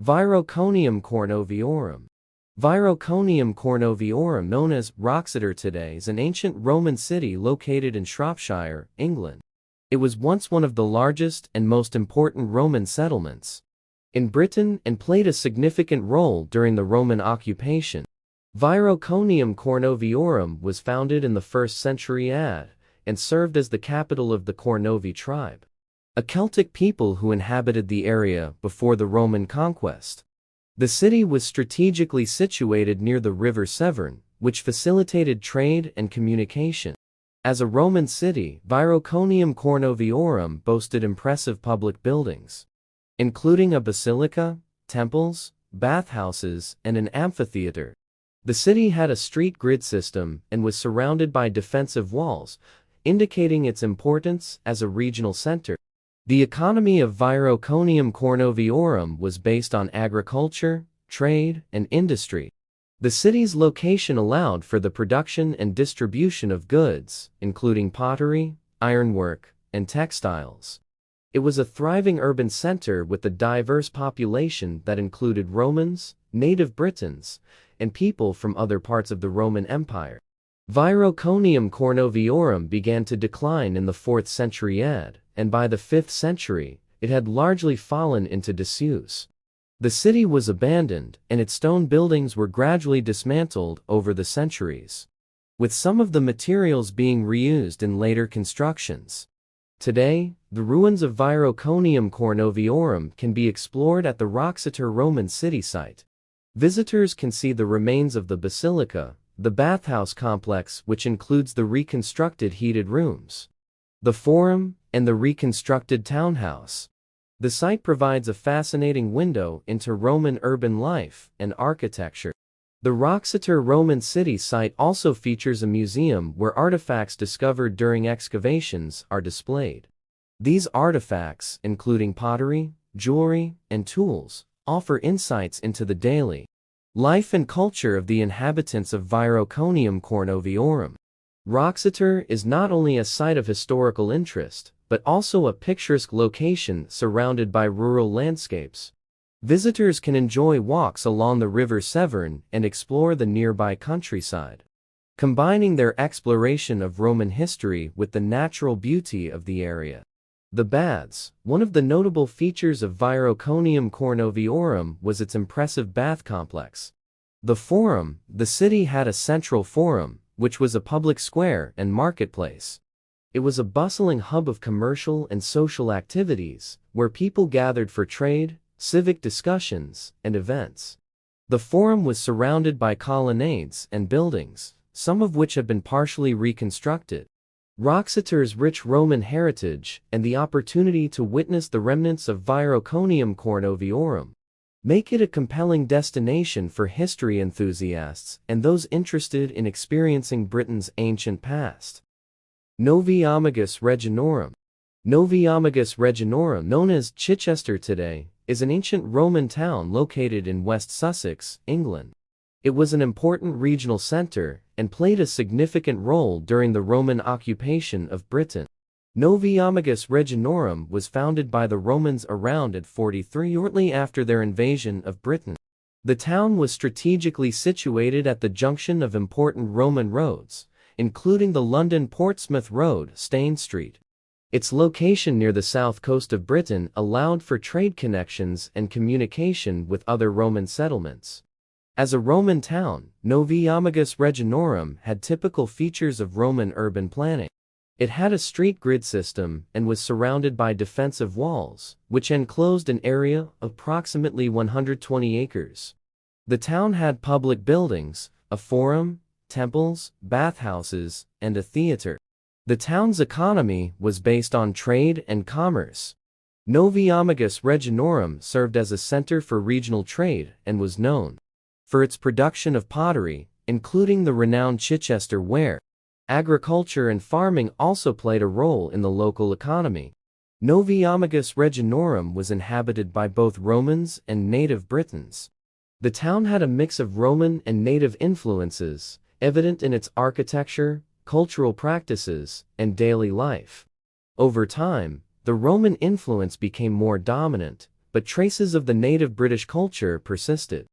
Viroconium Cornoviorum. Viroconium Cornoviorum, known as Wroxeter today, is an ancient Roman city located in Shropshire, England. It was once one of the largest and most important Roman settlements in Britain and played a significant role during the Roman occupation. Viroconium Cornoviorum was founded in the 1st century AD and served as the capital of the Cornovi tribe, a Celtic people who inhabited the area before the Roman conquest. The city was strategically situated near the river Severn, which facilitated trade and communication. As a Roman city, Viroconium Cornoviorum boasted impressive public buildings, including a basilica, temples, bathhouses, and an amphitheater. The city had a street grid system and was surrounded by defensive walls, indicating its importance as a regional center. The economy of Viroconium Cornoviorum was based on agriculture, trade, and industry. The city's location allowed for the production and distribution of goods, including pottery, ironwork, and textiles. It was a thriving urban center with a diverse population that included Romans, native Britons, and people from other parts of the Roman Empire. Viroconium Cornoviorum began to decline in the 4th century AD, and by the 5th century, it had largely fallen into disuse. The city was abandoned, and its stone buildings were gradually dismantled over the centuries, with some of the materials being reused in later constructions. Today, the ruins of Viroconium Cornoviorum can be explored at the Wroxeter Roman city site. Visitors can see the remains of the basilica, the bathhouse complex, which includes the reconstructed heated rooms, the forum, and the reconstructed townhouse. The site provides a fascinating window into Roman urban life and architecture. The Wroxeter Roman city site also features a museum where artifacts discovered during excavations are displayed. These artifacts, including pottery, jewelry, and tools, offer insights into the daily life and culture of the inhabitants of Viroconium Cornoviorum. Wroxeter is not only a site of historical interest, but also a picturesque location surrounded by rural landscapes. Visitors can enjoy walks along the river Severn and explore the nearby countryside, combining their exploration of Roman history with the natural beauty of the area. The baths. One of the notable features of Viroconium Cornoviorum was its impressive bath complex. The Forum. The city had a central forum, which was a public square and marketplace. It was a bustling hub of commercial and social activities, where people gathered for trade, civic discussions, and events. The Forum was surrounded by colonnades and buildings, some of which have been partially reconstructed. Wroxeter's rich Roman heritage and the opportunity to witness the remnants of Viroconium Cornoviorum make it a compelling destination for history enthusiasts and those interested in experiencing Britain's ancient past. Novi Amogus Reginorum. Novi Amogus Reginorum, known as Chichester today, is an ancient Roman town located in West Sussex, England. It was an important regional center and played a significant role during the Roman occupation of Britain. Novi Amogus Reginorum was founded by the Romans around at 43 shortly after their invasion of Britain. The town was strategically situated at the junction of important Roman roads, including the London-Portsmouth Road, Stane Street. Its location near the south coast of Britain allowed for trade connections and communication with other Roman settlements. As a Roman town, Novi Amogus Reginorum had typical features of Roman urban planning. It had a street grid system and was surrounded by defensive walls, which enclosed an area of approximately 120 acres. The town had public buildings, a forum, temples, bathhouses, and a theater. The town's economy was based on trade and commerce. Novi Amogus Reginorum served as a center for regional trade and was known for its production of pottery, including the renowned Chichester ware. Agriculture and farming also played a role in the local economy. Novi Amogus Reginorum was inhabited by both Romans and native Britons. The town had a mix of Roman and native influences, evident in its architecture, cultural practices, and daily life. Over time, the Roman influence became more dominant, but traces of the native British culture persisted.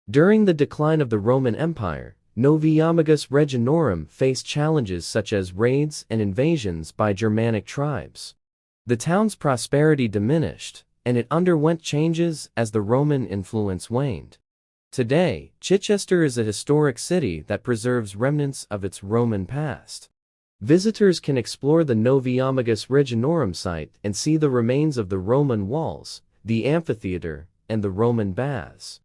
During the decline of the Roman Empire, Novi Yamagus Reginorum faced challenges such as raids and invasions by Germanic tribes. The town's prosperity diminished, and it underwent changes as the Roman influence waned. Today, Chichester is a historic city that preserves remnants of its Roman past. Visitors can explore the Novi Yamagus Reginorum site and see the remains of the Roman walls, the amphitheater, and the Roman baths.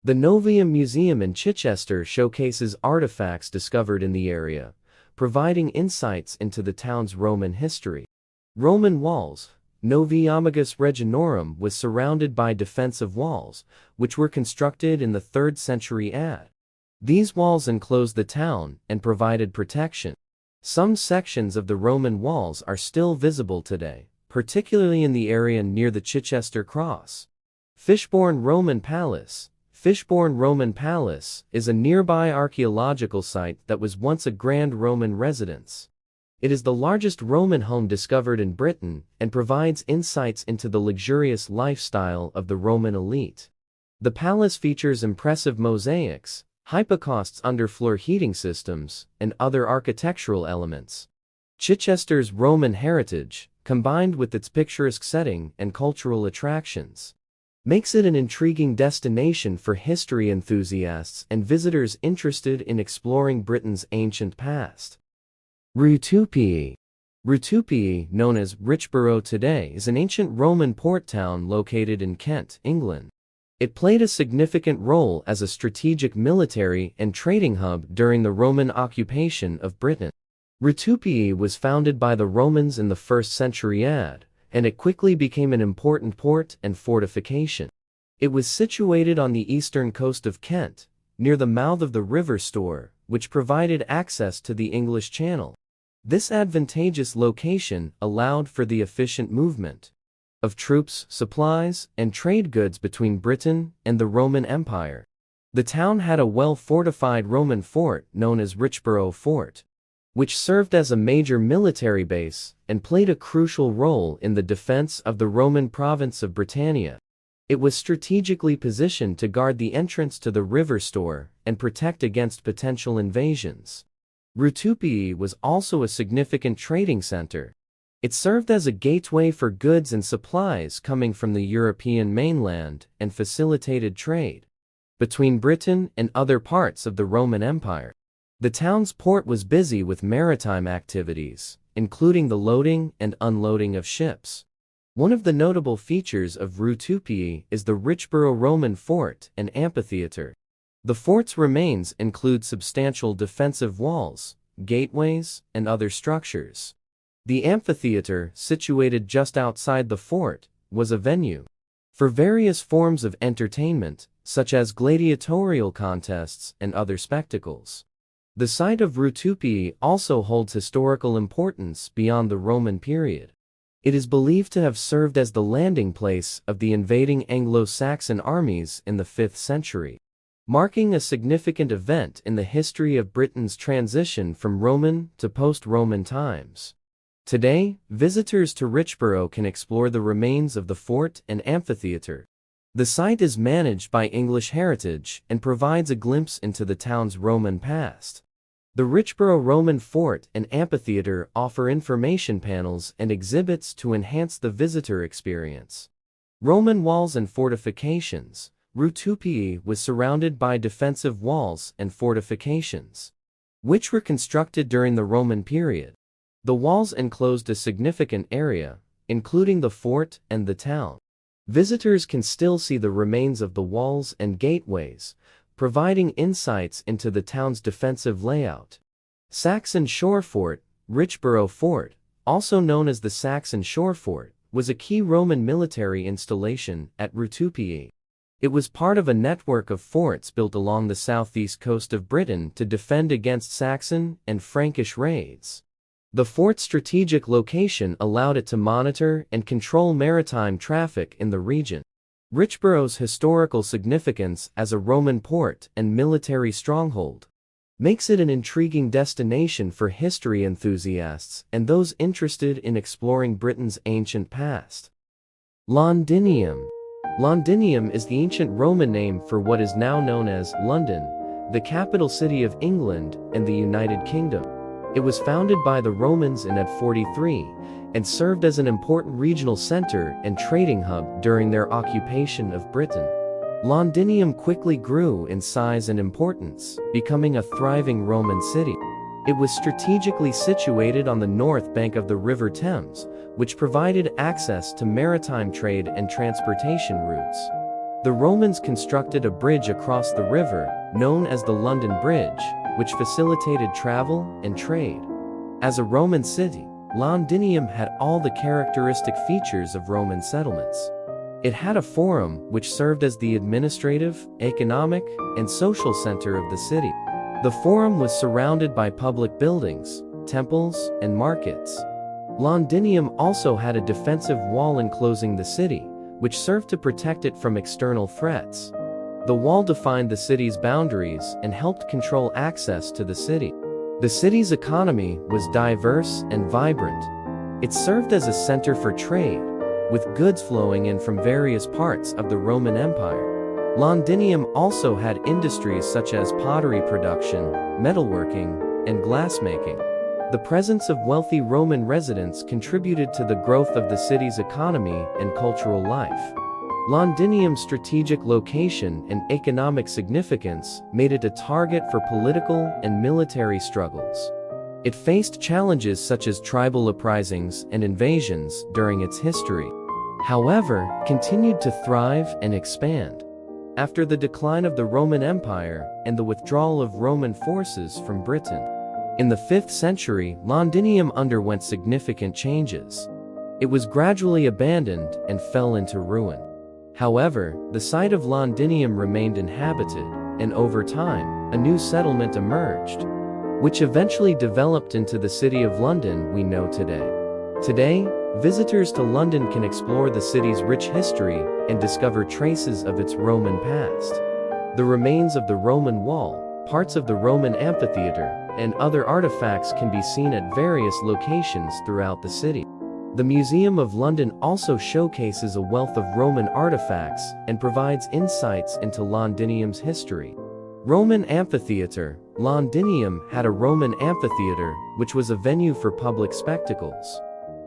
The Novium Museum in Chichester showcases artifacts discovered in the area, providing insights into the town's Roman history. Roman walls. Novi Yamagus Reginorum was surrounded by defensive walls, which were constructed in the 3rd century AD. These walls enclosed the town and provided protection. Some sections of the Roman walls are still visible today, particularly in the area near the Chichester Cross. Fishbourne Roman Palace. Fishbourne Roman Palace is a nearby archaeological site that was once a grand Roman residence. It is the largest Roman home discovered in Britain and provides insights into the luxurious lifestyle of the Roman elite. The palace features impressive mosaics, hypocausts underfloor heating systems, and other architectural elements. Chichester's Roman heritage, combined with its picturesque setting and cultural attractions, makes it an intriguing destination for history enthusiasts and visitors interested in exploring Britain's ancient past. Rutupii. Rutupii, known as Richborough today, is an ancient Roman port town located in Kent, England. It played a significant role as a strategic military and trading hub during the Roman occupation of Britain. Rutupii was founded by the Romans in the 1st century AD, and it quickly became an important port and fortification. It was situated on the eastern coast of Kent, near the mouth of the River Stour, which provided access to the English Channel. This advantageous location allowed for the efficient movement of troops, supplies, and trade goods between Britain and the Roman Empire. The town had a well-fortified Roman fort known as Richborough Fort, which served as a major military base and played a crucial role in the defense of the Roman province of Britannia. It was strategically positioned to guard the entrance to the River Stour and protect against potential invasions. Rutupii was also a significant trading center. It served as a gateway for goods and supplies coming from the European mainland and facilitated trade between Britain and other parts of the Roman Empire. The town's port was busy with maritime activities, including the loading and unloading of ships. One of the notable features of Rutupii is the Richborough Roman Fort and amphitheater. The fort's remains include substantial defensive walls, gateways, and other structures. The amphitheater, situated just outside the fort, was a venue for various forms of entertainment, such as gladiatorial contests and other spectacles. The site of Rutupii also holds historical importance beyond the Roman period. It is believed to have served as the landing place of the invading Anglo-Saxon armies in the 5th century, marking a significant event in the history of Britain's transition from Roman to post-Roman times. Today, visitors to Richborough can explore the remains of the fort and amphitheater. The site is managed by English Heritage and provides a glimpse into the town's Roman past. The Richborough Roman Fort and Amphitheater offer information panels and exhibits to enhance the visitor experience. Roman walls and fortifications. Rutupii was surrounded by defensive walls and fortifications, which were constructed during the Roman period. The walls enclosed a significant area, including the fort and the town. Visitors can still see the remains of the walls and gateways, providing insights into the town's defensive layout. Saxon Shore Fort. Richborough Fort, also known as the Saxon Shore Fort, was a key Roman military installation at Rutupii. It was part of a network of forts built along the southeast coast of Britain to defend against Saxon and Frankish raids. The fort's strategic location allowed it to monitor and control maritime traffic in the region. Richborough's historical significance as a Roman port and military stronghold makes it an intriguing destination for history enthusiasts and those interested in exploring Britain's ancient past. Londinium. Londinium is the ancient Roman name for what is now known as London, the capital city of England and the United Kingdom. It was founded by the Romans in AD 43 and served as an important regional center and trading hub during their occupation of Britain. Londinium quickly grew in size and importance, becoming a thriving Roman city. It was strategically situated on the north bank of the River Thames, which provided access to maritime trade and transportation routes. The Romans constructed a bridge across the river, known as the London Bridge, which facilitated travel and trade. As a Roman city, Londinium had all the characteristic features of Roman settlements. It had a forum which served as the administrative, economic, and social center of the city. The forum was surrounded by public buildings, temples, and markets. Londinium also had a defensive wall enclosing the city, which served to protect it from external threats. The wall defined the city's boundaries and helped control access to the city. The city's economy was diverse and vibrant. It served as a center for trade, with goods flowing in from various parts of the Roman Empire. Londinium also had industries such as pottery production, metalworking, and glassmaking. The presence of wealthy Roman residents contributed to the growth of the city's economy and cultural life. Londinium's strategic location and economic significance made it a target for political and military struggles. It faced challenges such as tribal uprisings and invasions during its history. However, continued to thrive and expand. After the decline of the Roman Empire and the withdrawal of Roman forces from Britain, in the 5th century, Londinium underwent significant changes. It was gradually abandoned and fell into ruin. However, the site of Londinium remained inhabited, and over time, a new settlement emerged, which eventually developed into the City of London we know today. Today, visitors to London can explore the city's rich history and discover traces of its Roman past. The remains of the Roman Wall, parts of the Roman amphitheater, and other artifacts can be seen at various locations throughout the city. The Museum of London also showcases a wealth of Roman artifacts and provides insights into Londinium's history. Roman Amphitheater. Londinium had a Roman amphitheater, which was a venue for public spectacles,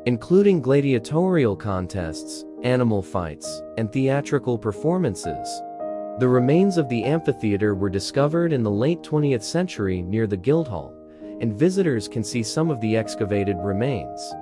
including gladiatorial contests, animal fights, and theatrical performances. The remains of the amphitheater were discovered in the late 20th century near the Guildhall, and visitors can see some of the excavated remains.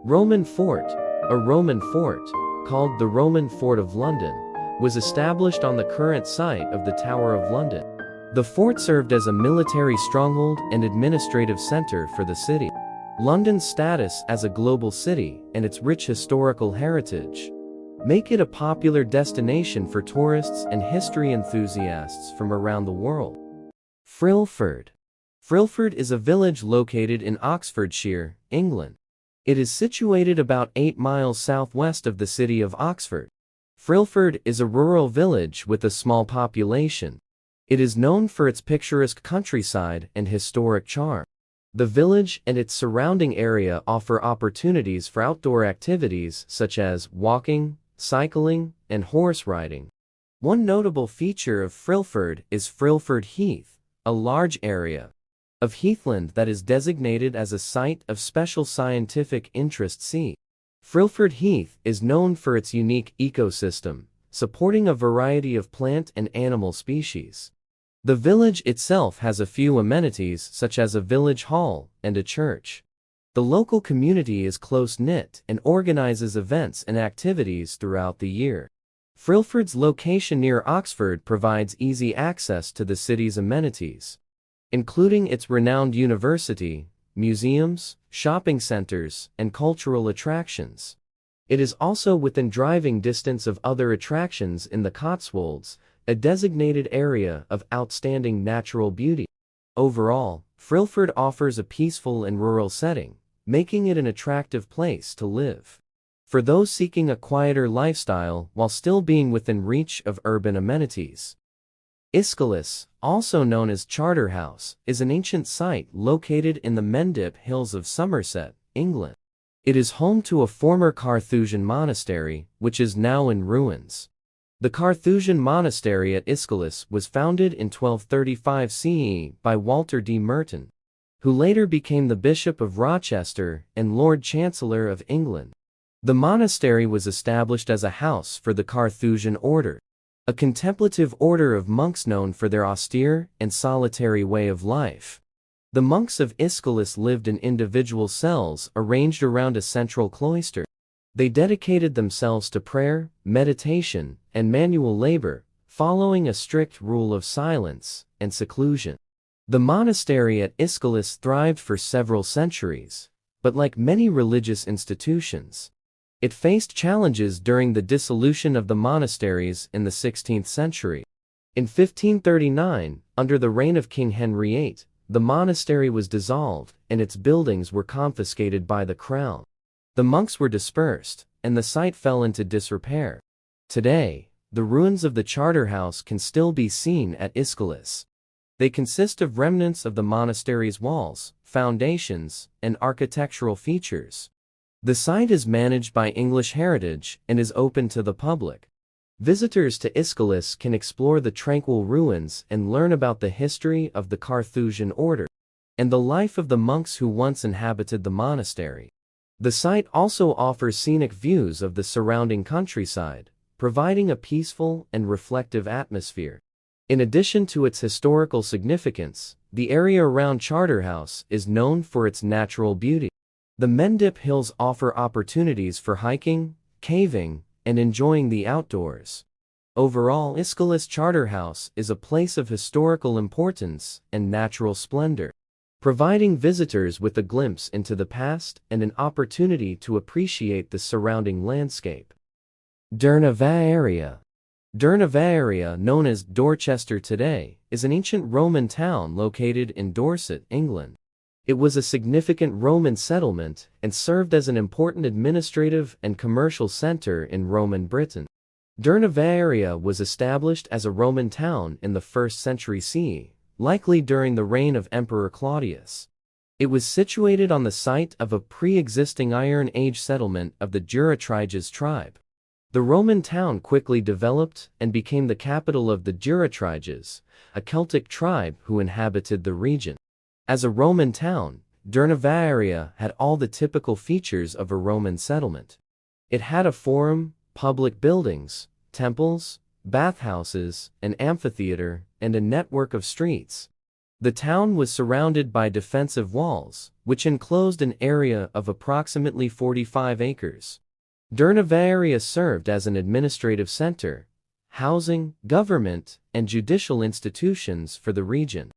Roman Fort. A Roman fort, called the Roman Fort of London, was established on the current site of the Tower of London. The fort served as a military stronghold and administrative center for the city. London's status as a global city and its rich historical heritage make it a popular destination for tourists and history enthusiasts from around the world. Frilford. Frilford is a village located in Oxfordshire, England. It is situated about 8 miles southwest of the city of Oxford. Frilford is a rural village with a small population. It is known for its picturesque countryside and historic charm. The village and its surrounding area offer opportunities for outdoor activities such as walking, cycling, and horse riding. One notable feature of Frilford is Frilford Heath, a large area of heathland that is designated as a Site of Special Scientific Interest (SSC). Frilford Heath is known for its unique ecosystem, supporting a variety of plant and animal species. The village itself has a few amenities such as a village hall and a church. The local community is close-knit and organizes events and activities throughout the year. Frilford's location near Oxford provides easy access to the city's amenities, including its renowned university, museums, shopping centers, and cultural attractions. It is also within driving distance of other attractions in the Cotswolds, a designated area of outstanding natural beauty. Overall, Frilford offers a peaceful and rural setting, making it an attractive place to live. For those seeking a quieter lifestyle while still being within reach of urban amenities. Iscalus, also known as Charterhouse, is an ancient site located in the Mendip Hills of Somerset, England. It is home to a former Carthusian monastery, which is now in ruins. The Carthusian monastery at Aeschylus was founded in 1235 CE by Walter de Merton, who later became the Bishop of Rochester and Lord Chancellor of England. The monastery was established as a house for the Carthusian order, a contemplative order of monks known for their austere and solitary way of life. The monks of Aeschylus lived in individual cells arranged around a central cloister. They dedicated themselves to prayer, meditation, and manual labor, following a strict rule of silence and seclusion. The monastery at Aeschylus thrived for several centuries, but like many religious institutions, it faced challenges during the dissolution of the monasteries in the 16th century. In 1539, under the reign of King Henry VIII, the monastery was dissolved and its buildings were confiscated by the crown. The monks were dispersed, and the site fell into disrepair. Today, the ruins of the Charterhouse can still be seen at Aeschylus. They consist of remnants of the monastery's walls, foundations, and architectural features. The site is managed by English Heritage and is open to the public. Visitors to Aeschylus can explore the tranquil ruins and learn about the history of the Carthusian order and the life of the monks who once inhabited the monastery. The site also offers scenic views of the surrounding countryside, providing a peaceful and reflective atmosphere. In addition to its historical significance, the area around Charterhouse is known for its natural beauty. The Mendip Hills offer opportunities for hiking, caving, and enjoying the outdoors. Overall, Aeschylus Charterhouse is a place of historical importance and natural splendor, providing visitors with a glimpse into the past and an opportunity to appreciate the surrounding landscape. Durnavaria. Durnavaria, known as Dorchester today, is an ancient Roman town located in Dorset, England. It was a significant Roman settlement and served as an important administrative and commercial center in Roman Britain. Durnavaria was established as a Roman town in the 1st century CE, likely during the reign of Emperor Claudius. It was situated on the site of a pre-existing Iron Age settlement of the Durotriges tribe. The Roman town quickly developed and became the capital of the Durotriges, a Celtic tribe who inhabited the region. As a Roman town, Durnavaria had all the typical features of a Roman settlement. It had a forum, public buildings, temples, bathhouses, an amphitheater, and a network of streets. The town was surrounded by defensive walls, which enclosed an area of approximately 45 acres. Durnavaria served as an administrative center, housing, government, and judicial institutions for the region.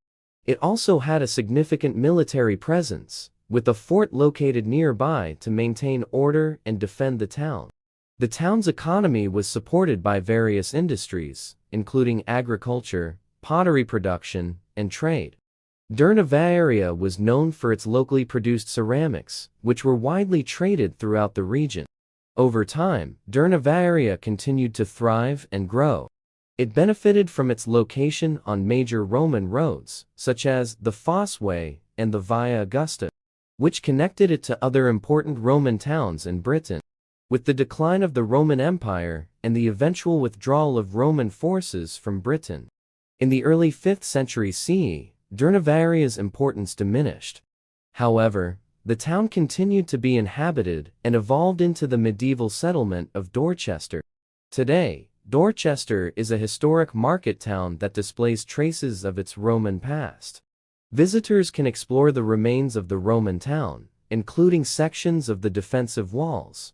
It also had a significant military presence, with a fort located nearby to maintain order and defend the town. The town's economy was supported by various industries, including agriculture, pottery production, and trade. Durnavaria was known for its locally produced ceramics, which were widely traded throughout the region. Over time, Durnavaria continued to thrive and grow. It benefited from its location on major Roman roads, such as the Fossway and the Via Augusta, which connected it to other important Roman towns in Britain. With the decline of the Roman Empire and the eventual withdrawal of Roman forces from Britain in the early 5th century CE, Durnavaria's importance diminished. However, the town continued to be inhabited and evolved into the medieval settlement of Dorchester. Today, Dorchester is a historic market town that displays traces of its Roman past. Visitors can explore the remains of the Roman town, including sections of the defensive walls,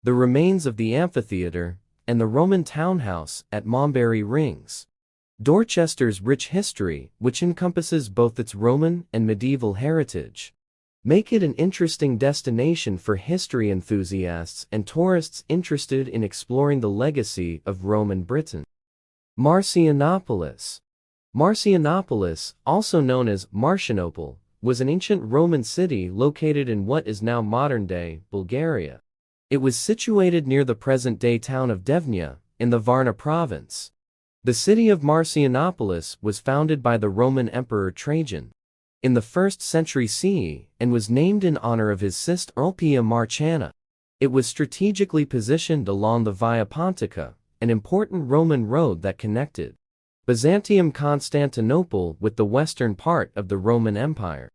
the remains of the amphitheater, and the Roman townhouse at Monbury Rings. Dorchester's rich history, which encompasses both its Roman and medieval heritage, make it an interesting destination for history enthusiasts and tourists interested in exploring the legacy of Roman Britain. Marcianopolis. Marcianopolis, also known as Marcianople, was an ancient Roman city located in what is now modern-day Bulgaria. It was situated near the present-day town of Devnya, in the Varna province. The city of Marcianopolis was founded by the Roman Emperor Trajan in the 1st century CE and was named in honor of his sister Ulpia Marciana. It was strategically positioned along the Via Pontica, an important Roman road that connected Byzantium-Constantinople with the western part of the Roman Empire.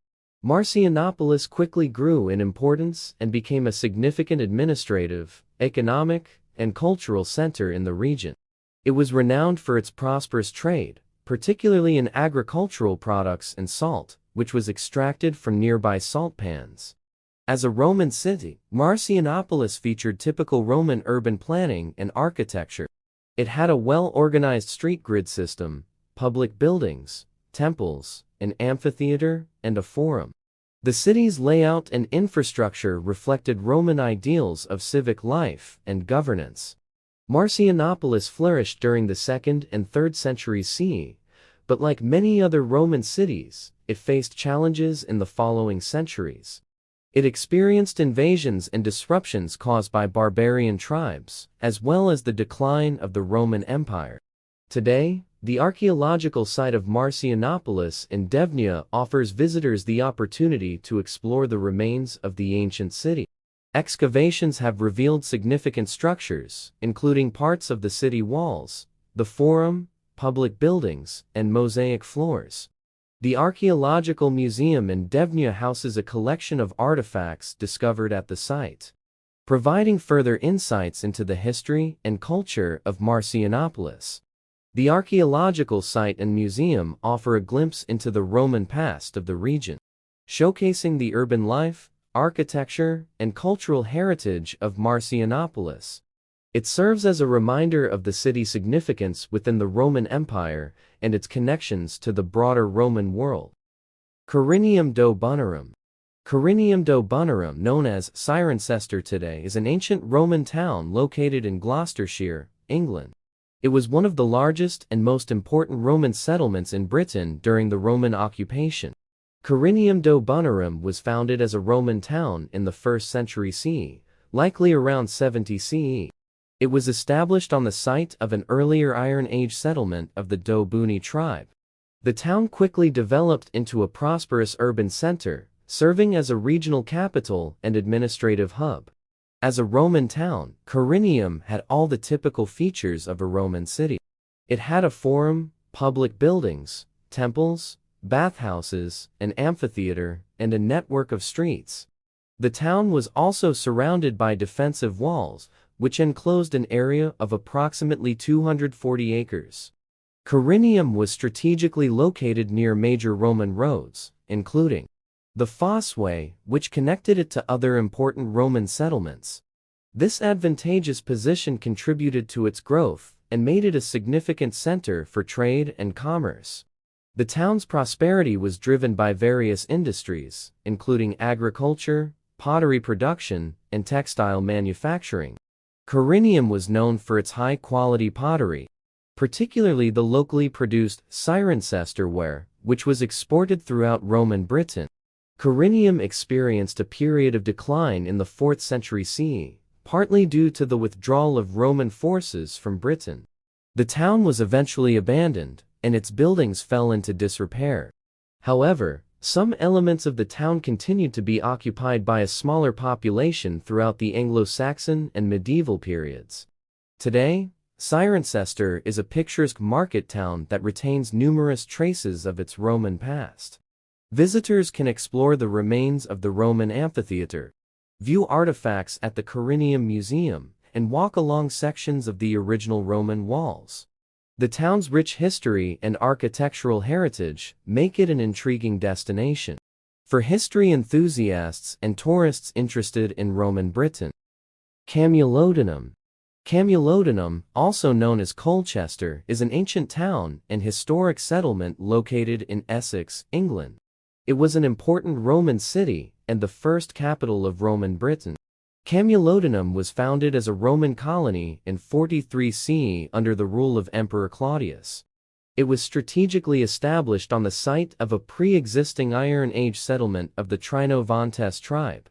Marcianopolis quickly grew in importance and became a significant administrative, economic, and cultural center in the region. It was renowned for its prosperous trade, particularly in agricultural products and salt, which was extracted from nearby salt pans. As a Roman city, Marcianopolis featured typical Roman urban planning and architecture. It had a well-organized street grid system, public buildings, temples, an amphitheater, and a forum. The city's layout and infrastructure reflected Roman ideals of civic life and governance. Marcianopolis flourished during the 2nd and 3rd centuries CE, but like many other Roman cities, it faced challenges in the following centuries. It experienced invasions and disruptions caused by barbarian tribes, as well as the decline of the Roman Empire. Today, the archaeological site of Marcianopolis in Devnya offers visitors the opportunity to explore the remains of the ancient city. Excavations have revealed significant structures, including parts of the city walls, the forum, public buildings, and mosaic floors. The Archaeological Museum in Devnya houses a collection of artifacts discovered at the site, providing further insights into the history and culture of Marcianopolis. The archaeological site and museum offer a glimpse into the Roman past of the region, showcasing the urban life, architecture, and cultural heritage of Marcianopolis. It serves as a reminder of the city's significance within the Roman Empire and its connections to the broader Roman world. Corinium do Bunorum. Corinium do Bunorum, known as Cirencester today, is an ancient Roman town located in Gloucestershire, England. It was one of the largest and most important Roman settlements in Britain during the Roman occupation. Corinium do Bunorum was founded as a Roman town in the 1st century CE, likely around 70 CE. It was established on the site of an earlier Iron Age settlement of the Do Buni tribe. The town quickly developed into a prosperous urban center, serving as a regional capital and administrative hub. As a Roman town, Corinium had all the typical features of a Roman city. It had a forum, public buildings, temples, bathhouses, an amphitheater, and a network of streets. The town was also surrounded by defensive walls, which enclosed an area of approximately 240 acres. Corinium was strategically located near major Roman roads, including the Fosseway, which connected it to other important Roman settlements. This advantageous position contributed to its growth and made it a significant center for trade and commerce. The town's prosperity was driven by various industries, including agriculture, pottery production, and textile manufacturing. Corinium was known for its high-quality pottery, particularly the locally produced Cirencester ware, which was exported throughout Roman Britain. Corinium experienced a period of decline in the 4th century CE, partly due to the withdrawal of Roman forces from Britain. The town was eventually abandoned, and its buildings fell into disrepair. However, some elements of the town continued to be occupied by a smaller population throughout the Anglo-Saxon and medieval periods. Today, Cirencester is a picturesque market town that retains numerous traces of its Roman past. Visitors can explore the remains of the Roman amphitheater, view artifacts at the Corinium Museum, and walk along sections of the original Roman walls. The town's rich history and architectural heritage make it an intriguing destination for history enthusiasts and tourists interested in Roman Britain. Camulodunum. Camulodunum, also known as Colchester, is an ancient town and historic settlement located in Essex, England. It was an important Roman city and the first capital of Roman Britain. Camulodunum was founded as a Roman colony in 43 CE under the rule of Emperor Claudius. It was strategically established on the site of a pre-existing Iron Age settlement of the Trinovantes tribe.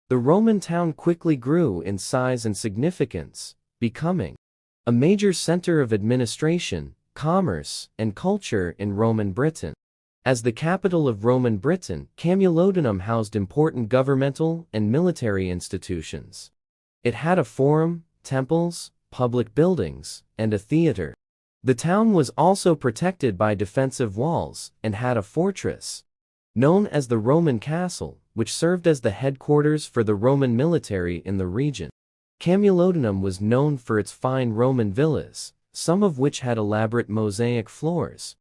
The Roman town quickly grew in size and significance, becoming a major center of administration, commerce, and culture in Roman Britain. As the capital of Roman Britain, Camulodunum housed important governmental and military institutions. It had a forum, temples, public buildings, and a theater. The town was also protected by defensive walls and had a fortress known as the Roman Castle, which served as the headquarters for the Roman military in the region. Camulodunum was known for its fine Roman villas, some of which had elaborate mosaic floors,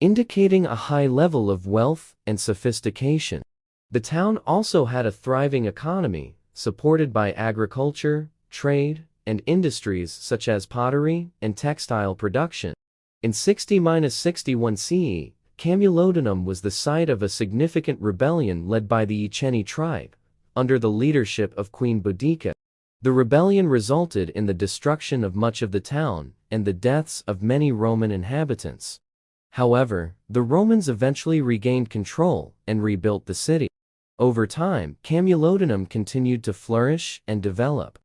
indicating a high level of wealth and sophistication. The town also had a thriving economy, supported by agriculture, trade, and industries such as pottery and textile production. In 60–61 CE, Camulodunum was the site of a significant rebellion led by the Iceni tribe, under the leadership of Queen Boudica. The rebellion resulted in the destruction of much of the town and the deaths of many Roman inhabitants. However, the Romans eventually regained control and rebuilt the city. Over time, Camulodunum continued to flourish and develop.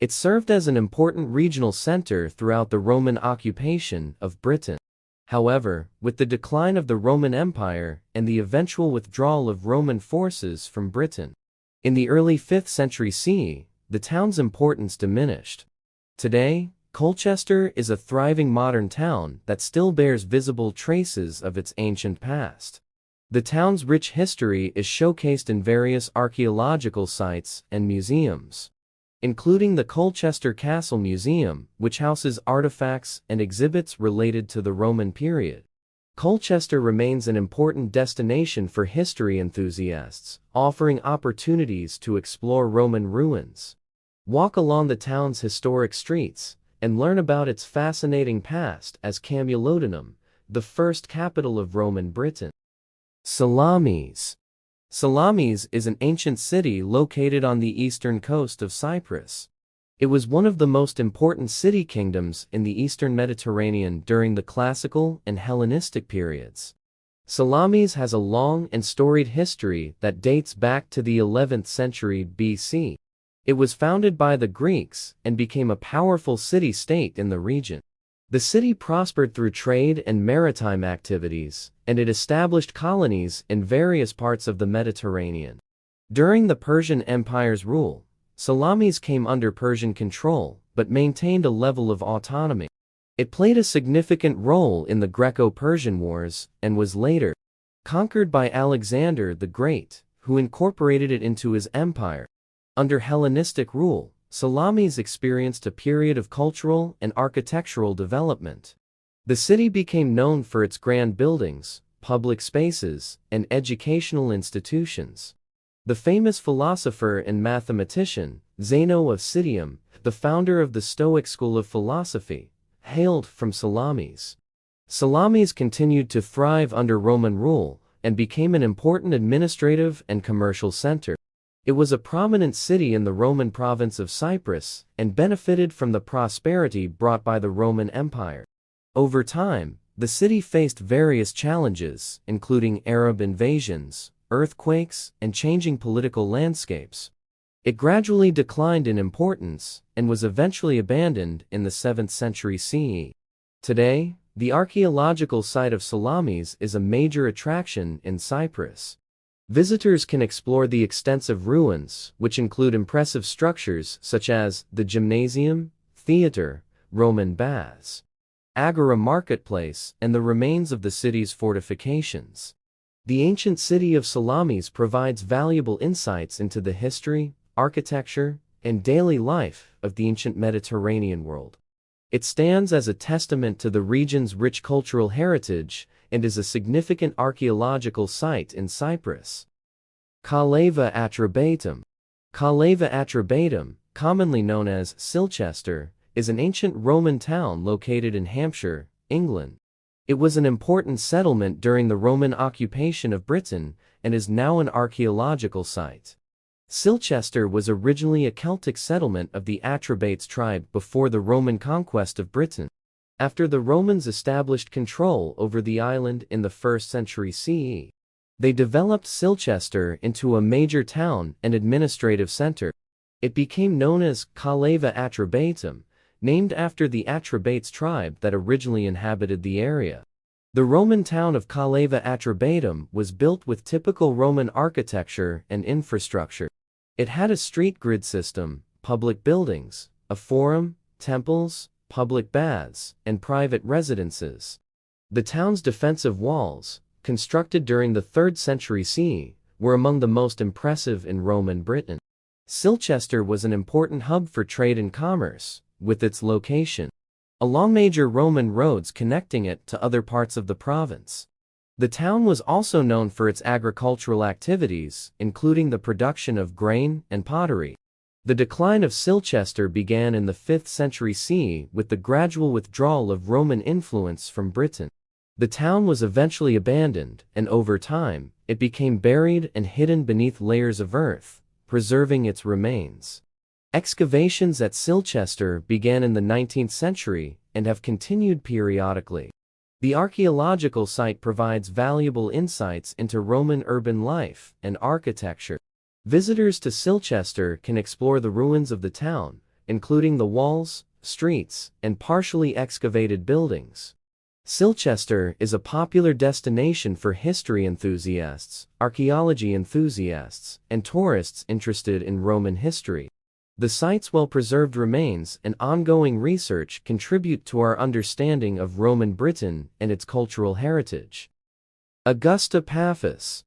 It served as an important regional center throughout the Roman occupation of Britain. However, with the decline of the Roman Empire and the eventual withdrawal of Roman forces from Britain in the early 5th century CE, the town's importance diminished. Today, Colchester is a thriving modern town that still bears visible traces of its ancient past. The town's rich history is showcased in various archaeological sites and museums, including the Colchester Castle Museum, which houses artifacts and exhibits related to the Roman period. Colchester remains an important destination for history enthusiasts, offering opportunities to explore Roman ruins, walk along the town's historic streets, and learn about its fascinating past as Camulodunum, the first capital of Roman Britain. Salamis. Salamis is an ancient city located on the eastern coast of Cyprus. It was one of the most important city kingdoms in the eastern Mediterranean during the Classical and Hellenistic periods. Salamis has a long and storied history that dates back to the 11th century BC. It was founded by the Greeks and became a powerful city-state in the region. The city prospered through trade and maritime activities, and it established colonies in various parts of the Mediterranean. During the Persian Empire's rule, Salamis came under Persian control but maintained a level of autonomy. It played a significant role in the Greco-Persian Wars and was later conquered by Alexander the Great, who incorporated it into his empire. Under Hellenistic rule, Salamis experienced a period of cultural and architectural development. The city became known for its grand buildings, public spaces, and educational institutions. The famous philosopher and mathematician, Zeno of Citium, the founder of the Stoic school of philosophy, hailed from Salamis. Salamis continued to thrive under Roman rule and became an important administrative and commercial center. It was a prominent city in the Roman province of Cyprus and benefited from the prosperity brought by the Roman Empire. Over time, the city faced various challenges, including Arab invasions, earthquakes, and changing political landscapes. It gradually declined in importance and was eventually abandoned in the 7th century CE. Today, the archaeological site of Salamis is a major attraction in Cyprus. Visitors can explore the extensive ruins, which include impressive structures such as the gymnasium, theater, Roman baths, agora marketplace, and the remains of the city's fortifications. The ancient city of Salamis provides valuable insights into the history, architecture, and daily life of the ancient Mediterranean world. It stands as a testament to the region's rich cultural heritage and is a significant archaeological site in Cyprus. Kalleva Atrebatum. Kalleva Atrebatum, commonly known as Silchester, is an ancient Roman town located in Hampshire, England. It was an important settlement during the Roman occupation of Britain and is now an archaeological site. Silchester was originally a Celtic settlement of the Atrebates tribe before the Roman conquest of Britain. After the Romans established control over the island in the 1st century CE, they developed Silchester into a major town and administrative center. It became known as Kalleva Atrebatum, named after the Atrebates tribe that originally inhabited the area. The Roman town of Kalleva Atrebatum was built with typical Roman architecture and infrastructure. It had a street grid system, public buildings, a forum, temples, public baths, and private residences. The town's defensive walls, constructed during the 3rd century CE, were among the most impressive in Roman Britain. Silchester was an important hub for trade and commerce, with its location along major Roman roads connecting it to other parts of the province. The town was also known for its agricultural activities, including the production of grain and pottery. The decline of Silchester began in the 5th century CE with the gradual withdrawal of Roman influence from Britain. The town was eventually abandoned, and over time, it became buried and hidden beneath layers of earth, preserving its remains. Excavations at Silchester began in the 19th century and have continued periodically. The archaeological site provides valuable insights into Roman urban life and architecture. Visitors to Silchester can explore the ruins of the town, including the walls, streets, and partially excavated buildings. Silchester is a popular destination for history enthusiasts, archaeology enthusiasts, and tourists interested in Roman history. The site's well-preserved remains and ongoing research contribute to our understanding of Roman Britain and its cultural heritage. Augusta Paphos.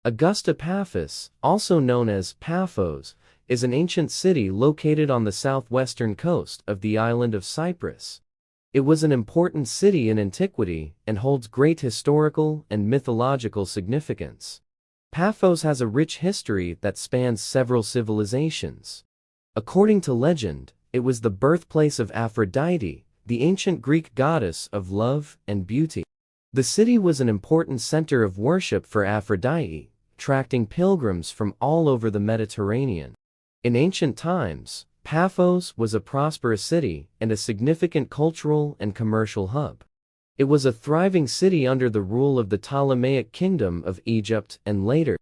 Augusta Paphos, also known as Paphos, is an ancient city located on the southwestern coast of the island of Cyprus. It was an important city in antiquity and holds great historical and mythological significance. Paphos has a rich history that spans several civilizations. According to legend, it was the birthplace of Aphrodite, the ancient Greek goddess of love and beauty. The city was an important center of worship for Aphrodite, attracting pilgrims from all over the Mediterranean. In ancient times, Paphos was a prosperous city and a significant cultural and commercial hub. It was a thriving city under the rule of the Ptolemaic Kingdom of Egypt and later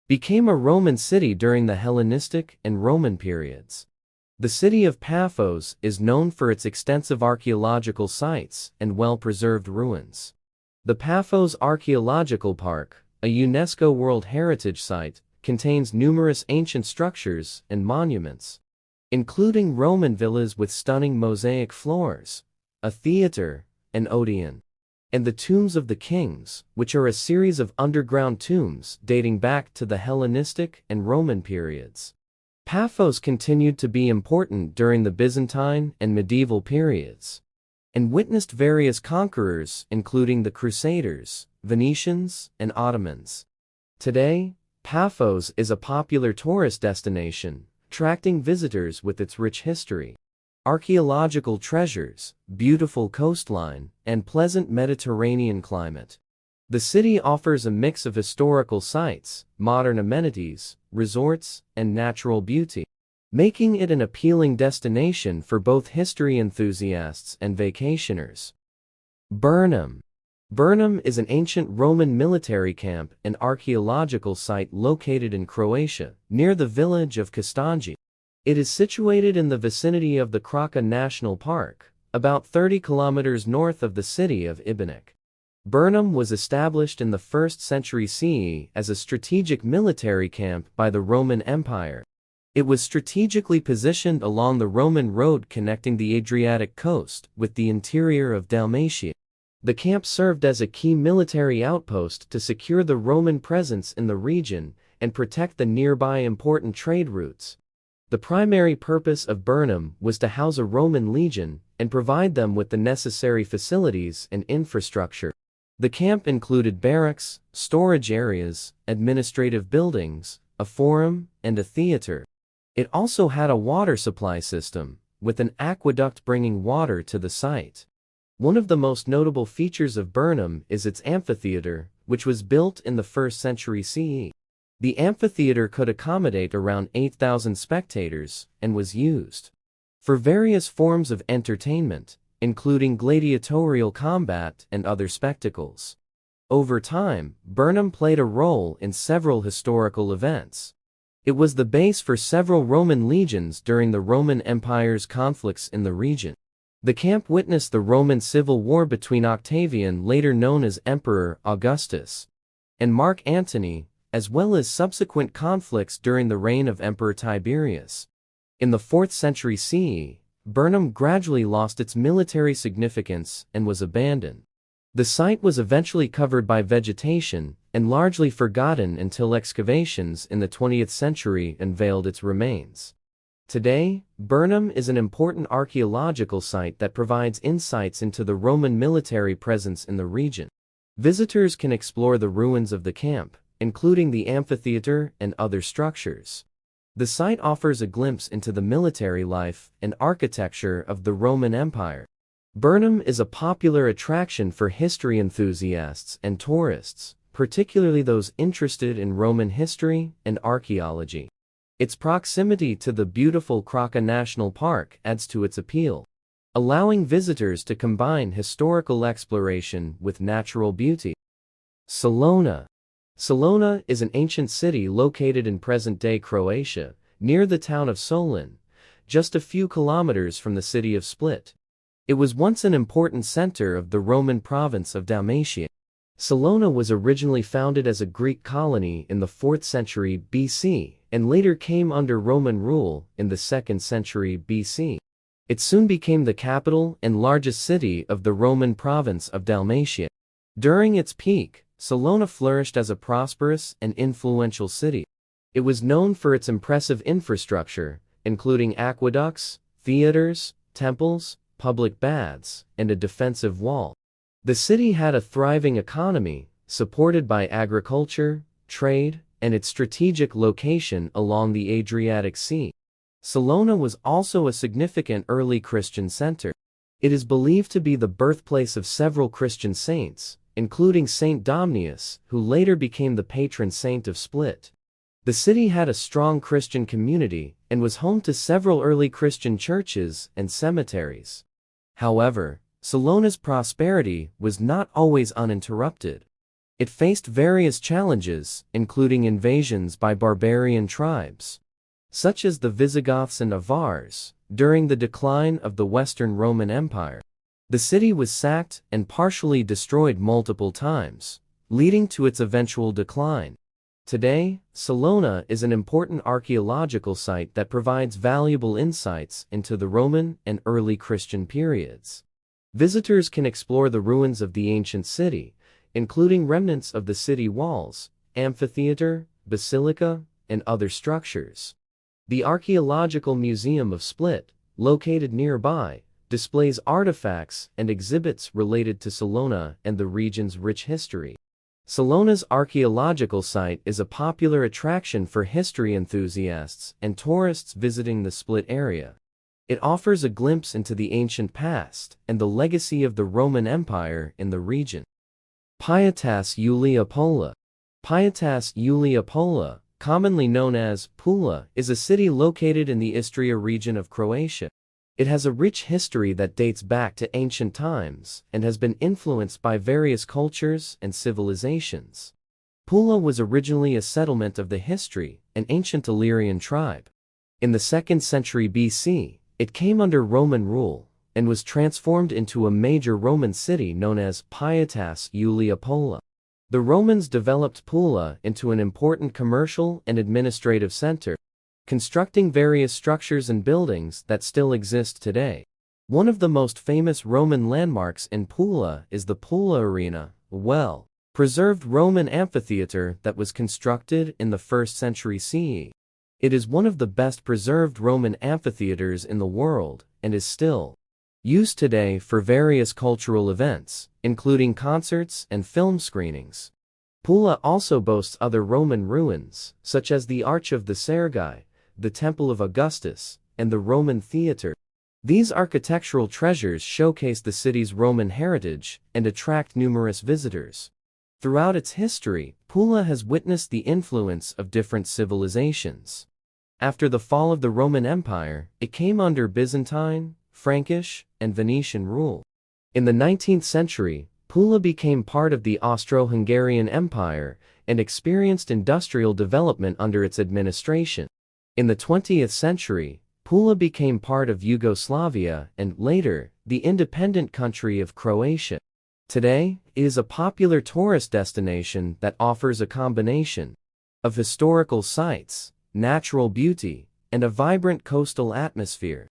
became a Roman city during the Hellenistic and Roman periods. The city of Paphos is known for its extensive archaeological sites and well-preserved ruins. The Paphos Archaeological Park, a UNESCO World Heritage Site, contains numerous ancient structures and monuments, including Roman villas with stunning mosaic floors, a theater, an Odeon, and the Tombs of the Kings, which are a series of underground tombs dating back to the Hellenistic and Roman periods. Paphos continued to be important during the Byzantine and medieval periods, and witnessed various conquerors including the Crusaders, Venetians, and Ottomans. Today, Paphos is a popular tourist destination, attracting visitors with its rich history, archaeological treasures, beautiful coastline, and pleasant Mediterranean climate. The city offers a mix of historical sites, modern amenities, resorts, and natural beauty, making it an appealing destination for both history enthusiasts and vacationers. Burnham. Burnham is an ancient Roman military camp and archaeological site located in Croatia, near the village of Kostanj. It is situated in the vicinity of the Krka National Park, about 30 kilometers north of the city of Ibanik. Burnham was established in the 1st century CE as a strategic military camp by the Roman Empire. It was strategically positioned along the Roman road connecting the Adriatic coast with the interior of Dalmatia. The camp served as a key military outpost to secure the Roman presence in the region and protect the nearby important trade routes. The primary purpose of Burnham was to house a Roman legion and provide them with the necessary facilities and infrastructure. The camp included barracks, storage areas, administrative buildings, a forum, and a theater. It also had a water supply system, with an aqueduct bringing water to the site. One of the most notable features of Burnham is its amphitheater, which was built in the 1st century CE. The amphitheater could accommodate around 8,000 spectators and was used for various forms of entertainment, including gladiatorial combat and other spectacles. Over time, Burnham played a role in several historical events. It was the base for several Roman legions during the Roman Empire's conflicts in the region. The camp witnessed the Roman civil war between Octavian, later known as Emperor Augustus, and Mark Antony, as well as subsequent conflicts during the reign of Emperor Tiberius. In the 4th century CE, Burnham gradually lost its military significance and was abandoned. The site was eventually covered by vegetation and largely forgotten until excavations in the 20th century unveiled its remains. Today, Burnham is an important archaeological site that provides insights into the Roman military presence in the region. Visitors can explore the ruins of the camp, including the amphitheater and other structures. The site offers a glimpse into the military life and architecture of the Roman Empire. Burnham is a popular attraction for history enthusiasts and tourists, particularly those interested in Roman history and archaeology. Its proximity to the beautiful Krka National Park adds to its appeal, allowing visitors to combine historical exploration with natural beauty. Salona. Salona is an ancient city located in present-day Croatia, near the town of Solin, just a few kilometers from the city of Split. It was once an important center of the Roman province of Dalmatia. Salona was originally founded as a Greek colony in the 4th century BC and later came under Roman rule in the 2nd century BC. It soon became the capital and largest city of the Roman province of Dalmatia. During its peak, Salona flourished as a prosperous and influential city. It was known for its impressive infrastructure, including aqueducts, theaters, temples, public baths, and a defensive wall. The city had a thriving economy, supported by agriculture, trade, and its strategic location along the Adriatic Sea. Salona was also a significant early Christian center. It is believed to be the birthplace of several Christian saints, including Saint Domnius, who later became the patron saint of Split. The city had a strong Christian community and was home to several early Christian churches and cemeteries. However, Salona's prosperity was not always uninterrupted. It faced various challenges, including invasions by barbarian tribes, such as the Visigoths and Avars, during the decline of the Western Roman Empire. The city was sacked and partially destroyed multiple times, leading to its eventual decline. Today, Salona is an important archaeological site that provides valuable insights into the Roman and early Christian periods. Visitors can explore the ruins of the ancient city, including remnants of the city walls, amphitheater, basilica, and other structures. The Archaeological Museum of Split, located nearby, displays artifacts and exhibits related to Salona and the region's rich history. Salona's archaeological site is a popular attraction for history enthusiasts and tourists visiting the Split area. It offers a glimpse into the ancient past and the legacy of the Roman Empire in the region. Pietas Julia Pola. Pietas Julia Pola, commonly known as Pula, is a city located in the Istria region of Croatia. It has a rich history that dates back to ancient times and has been influenced by various cultures and civilizations. Pula was originally a settlement of the Histri, an ancient Illyrian tribe. In the 2nd century BC, it came under Roman rule and was transformed into a major Roman city known as Pietas Julia Pola. The Romans developed Pula into an important commercial and administrative center, constructing various structures and buildings that still exist today. One of the most famous Roman landmarks in Pula is the Pula Arena, a well-preserved Roman amphitheater that was constructed in the 1st century CE. It is one of the best preserved Roman amphitheaters in the world and is still used today for various cultural events, including concerts and film screenings. Pula also boasts other Roman ruins, such as the Arch of the Sergi, the Temple of Augustus, and the Roman Theatre. These architectural treasures showcase the city's Roman heritage and attract numerous visitors. Throughout its history, Pula has witnessed the influence of different civilizations. After the fall of the Roman Empire, it came under Byzantine, Frankish, and Venetian rule. In the 19th century, Pula became part of the Austro-Hungarian Empire and experienced industrial development under its administration. In the 20th century, Pula became part of Yugoslavia and, later, the independent country of Croatia. Today, it is a popular tourist destination that offers a combination of historical sites, natural beauty, and a vibrant coastal atmosphere.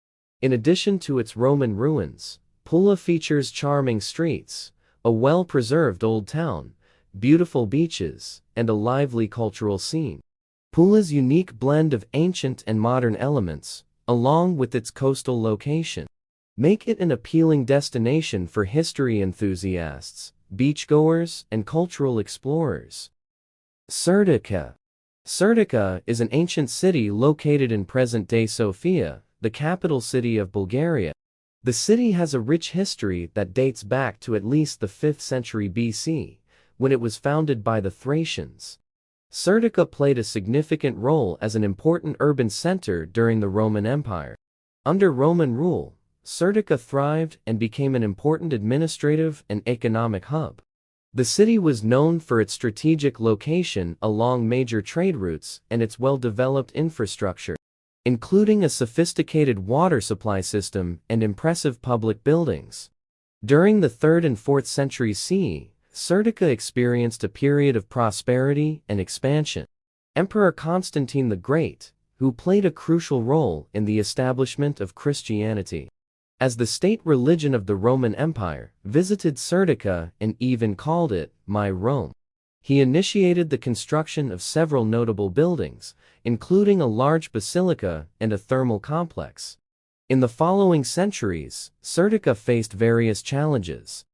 In addition to its Roman ruins, Pula features charming streets, a well-preserved old town, beautiful beaches, and a lively cultural scene. Pula's unique blend of ancient and modern elements, along with its coastal location, make it an appealing destination for history enthusiasts, beachgoers, and cultural explorers. Serdica. Serdica is an ancient city located in present-day Sofia, the capital city of Bulgaria. The city has a rich history that dates back to at least the 5th century BC, when it was founded by the Thracians. Serdica played a significant role as an important urban center during the Roman Empire. Under Roman rule, Serdica thrived and became an important administrative and economic hub. The city was known for its strategic location along major trade routes and its well-developed infrastructure, including a sophisticated water supply system and impressive public buildings. During the 3rd and 4th centuries CE, Serdica experienced a period of prosperity and expansion. Emperor Constantine the Great, who played a crucial role in the establishment of Christianity as the state religion of the Roman Empire, visited Serdica and even called it My Rome. He initiated the construction of several notable buildings, including a large basilica and a thermal complex. In the following centuries, Serdica faced various challenges,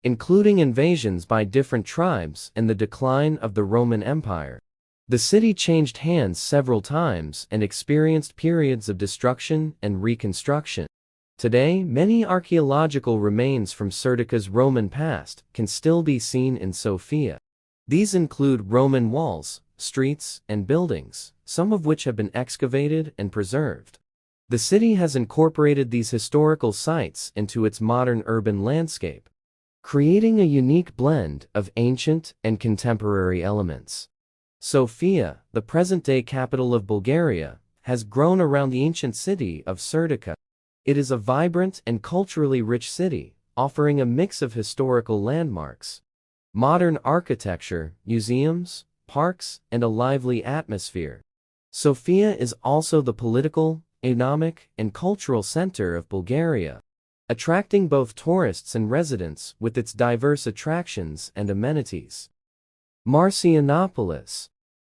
including invasions by different tribes and the decline of the Roman Empire. The city changed hands several times and experienced periods of destruction and reconstruction. Today, many archaeological remains from Serdica's Roman past can still be seen in Sofia. These include Roman walls, streets, and buildings, some of which have been excavated and preserved. The city has incorporated these historical sites into its modern urban landscape, creating a unique blend of ancient and contemporary elements. Sofia, the present-day capital of Bulgaria, has grown around the ancient city of Serdica. It is a vibrant and culturally rich city, offering a mix of historical landmarks, modern architecture, museums, parks, and a lively atmosphere. Sofia is also the political, economic, and cultural center of Bulgaria, attracting both tourists and residents with its diverse attractions and amenities. Marcianopolis.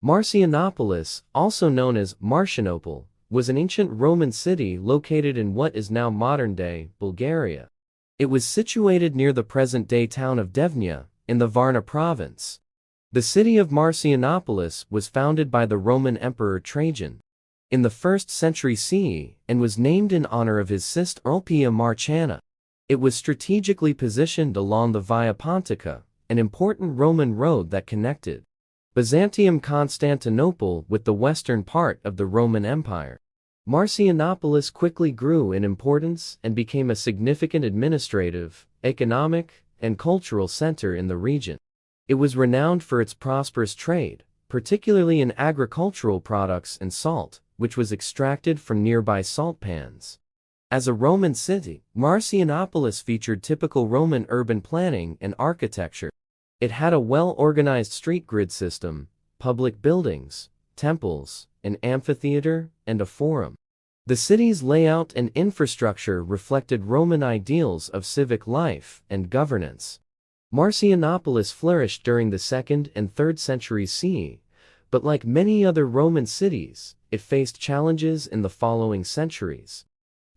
Marcianopolis, also known as Marcianople, was an ancient Roman city located in what is now modern-day Bulgaria. It was situated near the present-day town of Devnya, in the Varna province. The city of Marcianopolis was founded by the Roman Emperor Trajan in the 1st century CE and was named in honor of his sister Ulpia Marciana. It was strategically positioned along the Via Pontica, an important Roman road that connected Byzantium Constantinople with the western part of the Roman Empire. Marcianopolis quickly grew in importance and became a significant administrative, economic, and cultural center in the region. It was renowned for its prosperous trade, particularly in agricultural products and salt, which was extracted from nearby salt pans. As a Roman city, Marcianopolis featured typical Roman urban planning and architecture. It had a well-organized street grid system, public buildings, temples, an amphitheater, and a forum. The city's layout and infrastructure reflected Roman ideals of civic life and governance. Marcianopolis flourished during the 2nd and 3rd centuries CE, but like many other Roman cities, it faced challenges in the following centuries.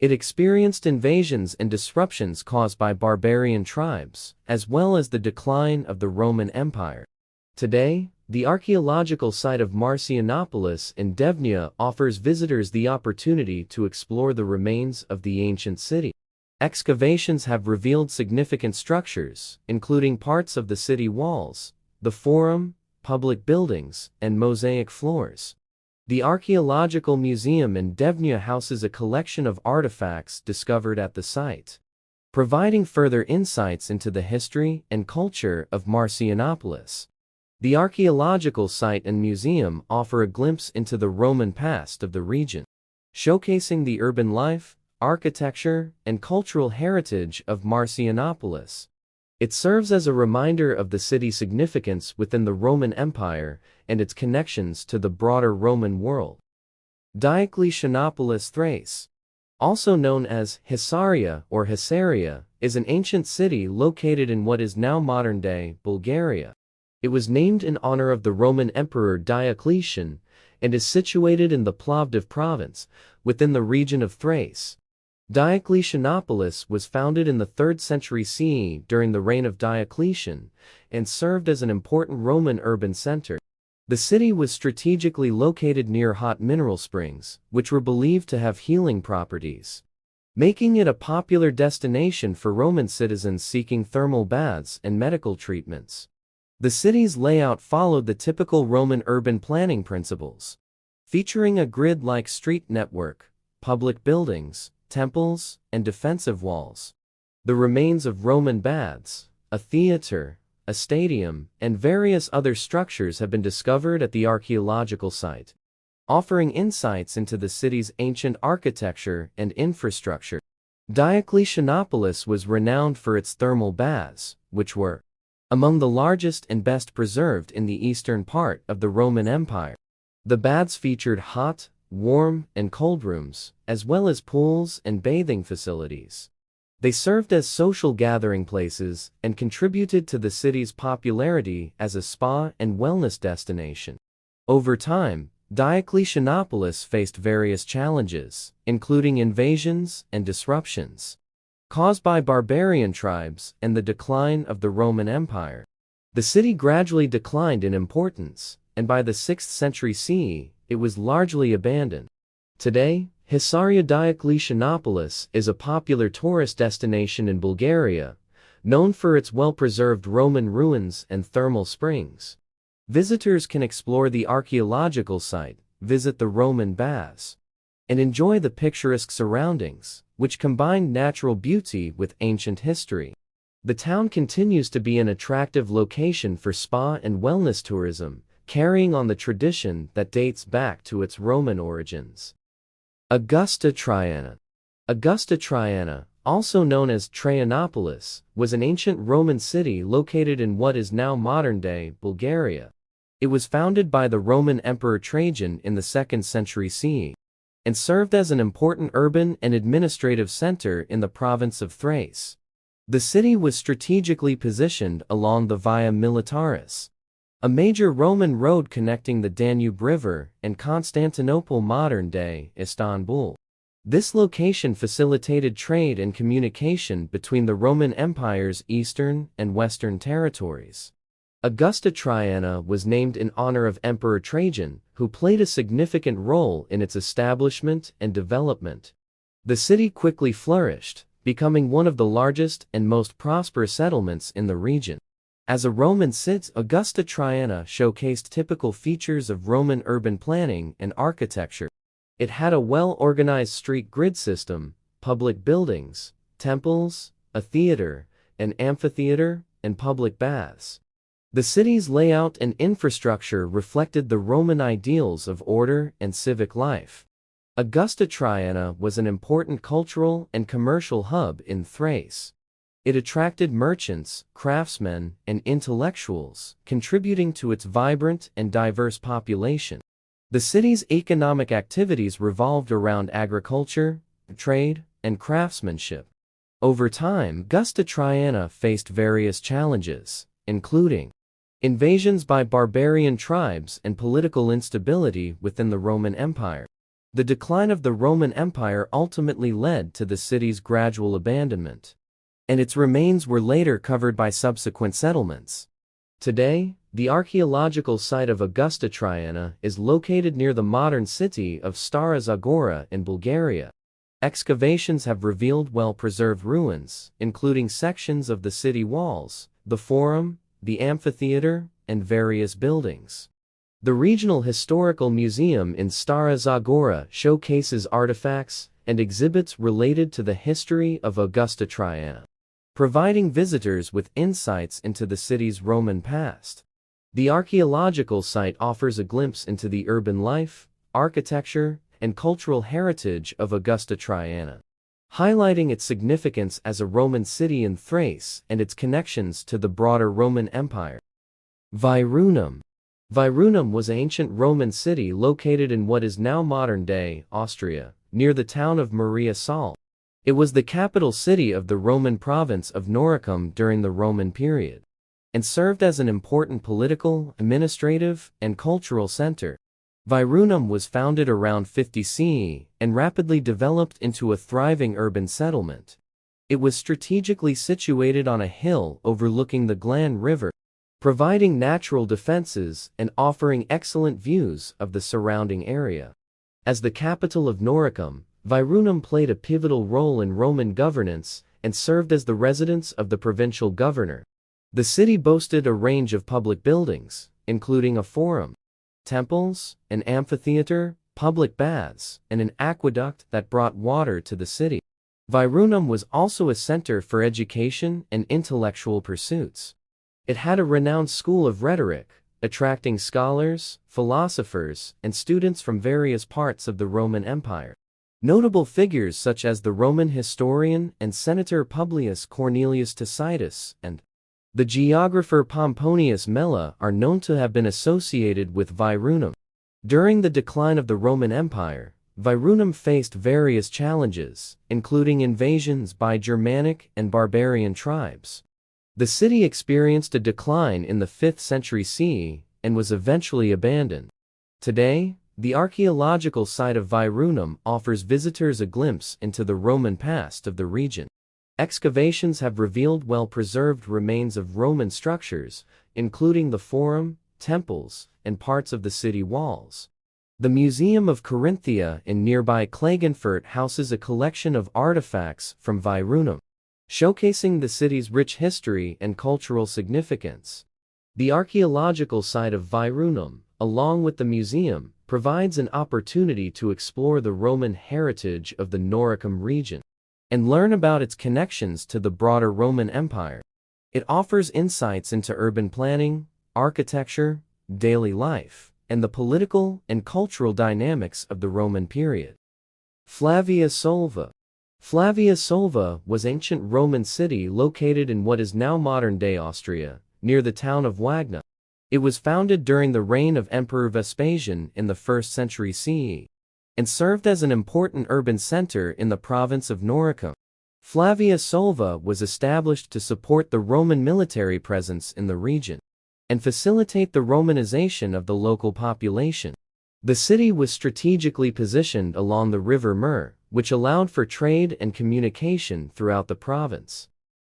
It experienced invasions and disruptions caused by barbarian tribes, as well as the decline of the Roman Empire. Today, the archaeological site of Marcianopolis in Devnya offers visitors the opportunity to explore the remains of the ancient city. Excavations have revealed significant structures, including parts of the city walls, the forum, public buildings, and mosaic floors. The Archaeological Museum in Devnya houses a collection of artifacts discovered at the site, providing further insights into the history and culture of Marcianopolis. The archaeological site and museum offer a glimpse into the Roman past of the region, showcasing the urban life, architecture, and cultural heritage of Marcianopolis. It serves as a reminder of the city's significance within the Roman Empire and its connections to the broader Roman world. Diocletianopolis, Thrace. Also known as Hisarya or Hisaria, is an ancient city located in what is now modern-day Bulgaria. It was named in honor of the Roman Emperor Diocletian and is situated in the Plovdiv province, within the region of Thrace. Diocletianopolis was founded in the 3rd century CE during the reign of Diocletian and served as an important Roman urban center. The city was strategically located near hot mineral springs, which were believed to have healing properties, making it a popular destination for Roman citizens seeking thermal baths and medical treatments. The city's layout followed the typical Roman urban planning principles, featuring a grid-like street network, public buildings, temples, and defensive walls. The remains of Roman baths, a theater, a stadium, and various other structures have been discovered at the archaeological site, offering insights into the city's ancient architecture and infrastructure. Diocletianopolis was renowned for its thermal baths, which were among the largest and best preserved in the eastern part of the Roman Empire. The baths featured hot, warm, and cold rooms, as well as pools and bathing facilities. They served as social gathering places and contributed to the city's popularity as a spa and wellness destination. Over time, Diocletianopolis faced various challenges, including invasions and disruptions caused by barbarian tribes and the decline of the Roman Empire. The city gradually declined in importance, and by the 6th century CE, it was largely abandoned. Today, Hisaria Diocletianopolis is a popular tourist destination in Bulgaria, known for its well-preserved Roman ruins and thermal springs. Visitors can explore the archaeological site, visit the Roman baths, and enjoy the picturesque surroundings, which combine natural beauty with ancient history. The town continues to be an attractive location for spa and wellness tourism, carrying on the tradition that dates back to its Roman origins. Augusta Traiana. Augusta Traiana, also known as Traianopolis, was an ancient Roman city located in what is now modern-day Bulgaria. It was founded by the Roman Emperor Trajan in the 2nd century CE, and served as an important urban and administrative center in the province of Thrace. The city was strategically positioned along the Via Militaris, a major Roman road connecting the Danube River and Constantinople, modern-day Istanbul. This location facilitated trade and communication between the Roman Empire's eastern and western territories. Augusta Traiana was named in honor of Emperor Trajan, who played a significant role in its establishment and development. The city quickly flourished, becoming one of the largest and most prosperous settlements in the region. As a Roman city, Augusta Traiana showcased typical features of Roman urban planning and architecture. It had a well-organized street grid system, public buildings, temples, a theater, an amphitheater, and public baths. The city's layout and infrastructure reflected the Roman ideals of order and civic life. Augusta Traiana was an important cultural and commercial hub in Thrace. It attracted merchants, craftsmen, and intellectuals, contributing to its vibrant and diverse population. The city's economic activities revolved around agriculture, trade, and craftsmanship. Over time, Augusta Traiana faced various challenges, including invasions by barbarian tribes and political instability within the Roman Empire. The decline of the Roman Empire ultimately led to the city's gradual abandonment, and its remains were later covered by subsequent settlements. Today, the archaeological site of Augusta Traiana is located near the modern city of Stara Zagora in Bulgaria. Excavations have revealed well-preserved ruins, including sections of the city walls, the forum, the amphitheater, and various buildings. The Regional Historical Museum in Stara Zagora showcases artifacts and exhibits related to the history of Augusta Traiana, providing visitors with insights into the city's Roman past. The archaeological site offers a glimpse into the urban life, architecture, and cultural heritage of Augusta Traiana, highlighting its significance as a Roman city in Thrace and its connections to the broader Roman Empire. Virunum. Virunum was an ancient Roman city located in what is now modern-day Austria. near the town of Maria Sal. It was the capital city of the Roman province of Noricum during the Roman period, and served as an important political, administrative, and cultural center. Virunum was founded around 50 CE and rapidly developed into a thriving urban settlement. It was strategically situated on a hill overlooking the Glan River, providing natural defenses and offering excellent views of the surrounding area. As the capital of Noricum, Virunum played a pivotal role in Roman governance and served as the residence of the provincial governor. The city boasted a range of public buildings, including a forum, temples, an amphitheater, public baths, and an aqueduct that brought water to the city. Virunum was also a center for education and intellectual pursuits. It had a renowned school of rhetoric, attracting scholars, philosophers, and students from various parts of the Roman Empire. Notable figures such as the Roman historian and senator Publius Cornelius Tacitus and the geographer Pomponius Mela are known to have been associated with Virunum. During the decline of the Roman Empire, Virunum faced various challenges, including invasions by Germanic and barbarian tribes. The city experienced a decline in the 5th century CE and was eventually abandoned. Today, the archaeological site of Virunum offers visitors a glimpse into the Roman past of the region. Excavations have revealed well-preserved remains of Roman structures, including the forum, temples, and parts of the city walls. The Museum of Corinthia in nearby Klagenfurt houses a collection of artifacts from Virunum, showcasing the city's rich history and cultural significance. The archaeological site of Virunum, along with the museum, provides an opportunity to explore the Roman heritage of the Noricum region and learn about its connections to the broader Roman Empire. It offers insights into urban planning, architecture, daily life, and the political and cultural dynamics of the Roman period. Flavia Solva. Flavia Solva was an ancient Roman city located in what is now modern-day Austria, near the town of Wagna. It was founded during the reign of Emperor Vespasian in the 1st century CE, and served as an important urban center in the province of Noricum. Flavia Solva was established to support the Roman military presence in the region and facilitate the Romanization of the local population. The city was strategically positioned along the River Mur, which allowed for trade and communication throughout the province.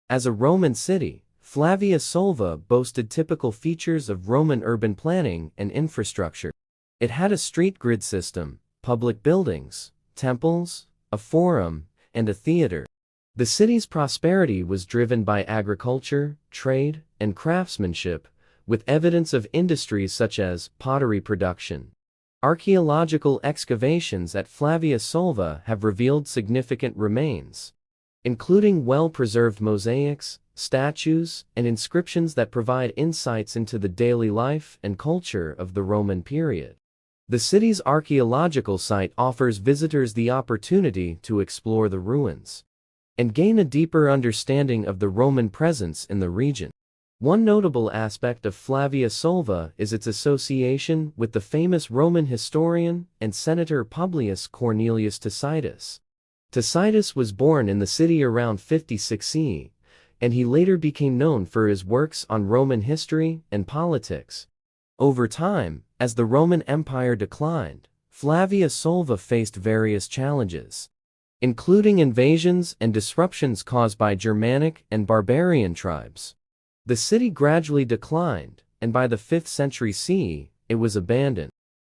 As a Roman city, Flavia Solva boasted typical features of Roman urban planning and infrastructure. It had a street grid system, public buildings, temples, a forum, and a theater. The city's prosperity was driven by agriculture, trade, and craftsmanship, with evidence of industries such as pottery production. Archaeological excavations at Flavia Solva have revealed significant remains, including well-preserved mosaics, statues, and inscriptions that provide insights into the daily life and culture of the Roman period. The city's archaeological site offers visitors the opportunity to explore the ruins and gain a deeper understanding of the Roman presence in the region. One notable aspect of Flavia Solva is its association with the famous Roman historian and senator Publius Cornelius Tacitus. Tacitus was born in the city around 56 CE, and he later became known for his works on Roman history and politics. Over time, as the Roman Empire declined, Flavia Solva faced various challenges, including invasions and disruptions caused by Germanic and barbarian tribes. The city gradually declined, and by the 5th century CE, it was abandoned.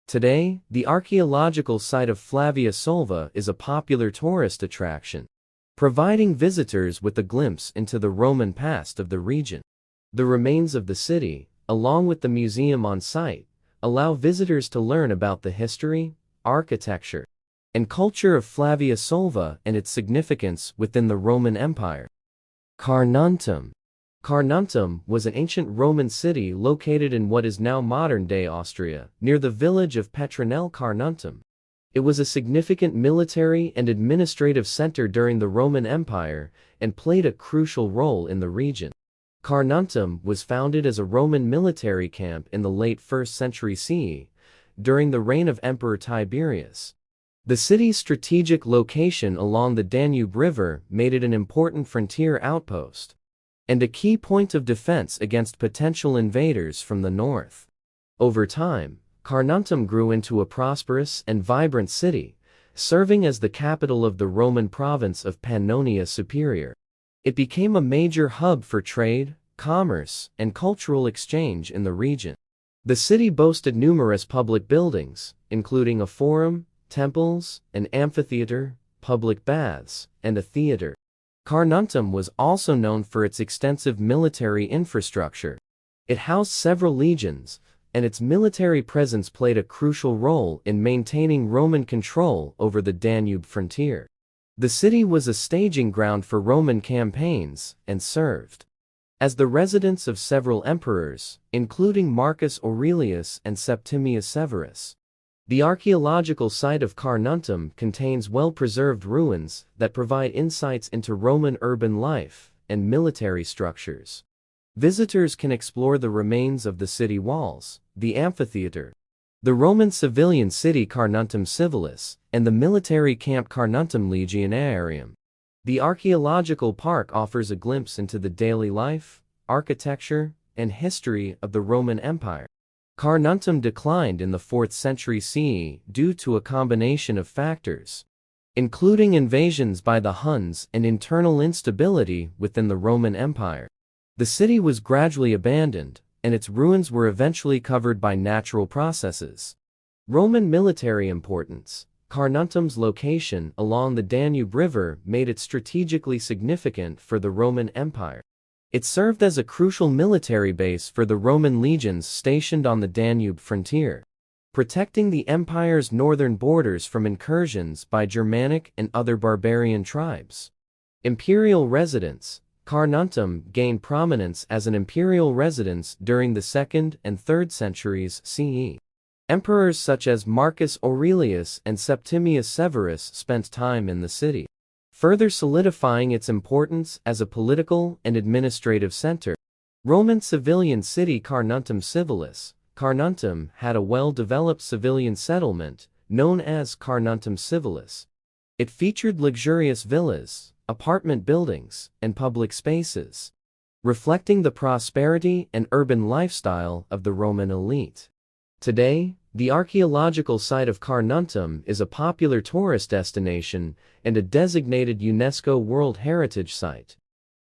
Today, the archaeological site of Flavia Solva is a popular tourist attraction, providing visitors with a glimpse into the Roman past of the region. The remains of the city, along with the museum on site, allow visitors to learn about the history, architecture, and culture of Flavia Solva and its significance within the Roman Empire. Carnuntum. Carnuntum was an ancient Roman city located in what is now modern-day Austria, near the village of Petronell Carnuntum. It was a significant military and administrative center during the Roman Empire and played a crucial role in the region. Carnuntum was founded as a Roman military camp in the late 1st century CE, during the reign of Emperor Tiberius. The city's strategic location along the Danube River made it an important frontier outpost and a key point of defense against potential invaders from the north. Over time, Carnuntum grew into a prosperous and vibrant city, serving as the capital of the Roman province of Pannonia Superior. It became a major hub for trade, commerce, and cultural exchange in the region. The city boasted numerous public buildings, including a forum, temples, an amphitheater, public baths, and a theater. Carnuntum was also known for its extensive military infrastructure. It housed several legions, and its military presence played a crucial role in maintaining Roman control over the Danube frontier. The city was a staging ground for Roman campaigns and served as the residence of several emperors, including Marcus Aurelius and Septimius Severus. The archaeological site of Carnuntum contains well-preserved ruins that provide insights into Roman urban life and military structures. Visitors can explore the remains of the city walls, the amphitheater, the Roman civilian city Carnuntum Civilis, and the military camp Carnuntum Legionarium. The archaeological park offers a glimpse into the daily life, architecture, and history of the Roman Empire. Carnuntum declined in the 4th century CE due to a combination of factors, including invasions by the Huns and internal instability within the Roman Empire. The city was gradually abandoned, and its ruins were eventually covered by natural processes. Roman military importance. Carnuntum's location along the Danube River made it strategically significant for the Roman Empire. It served as a crucial military base for the Roman legions stationed on the Danube frontier, protecting the empire's northern borders from incursions by Germanic and other barbarian tribes. Imperial residence. Carnuntum gained prominence as an imperial residence during the 2nd and 3rd centuries CE. Emperors such as Marcus Aurelius and Septimius Severus spent time in the city, further solidifying its importance as a political and administrative center. Roman civilian city Carnuntum Civilis. Carnuntum had a well-developed civilian settlement, known as Carnuntum Civilis. It featured luxurious villas, apartment buildings, and public spaces, reflecting the prosperity and urban lifestyle of the Roman elite. Today, the archaeological site of Carnuntum is a popular tourist destination and a designated UNESCO World Heritage Site.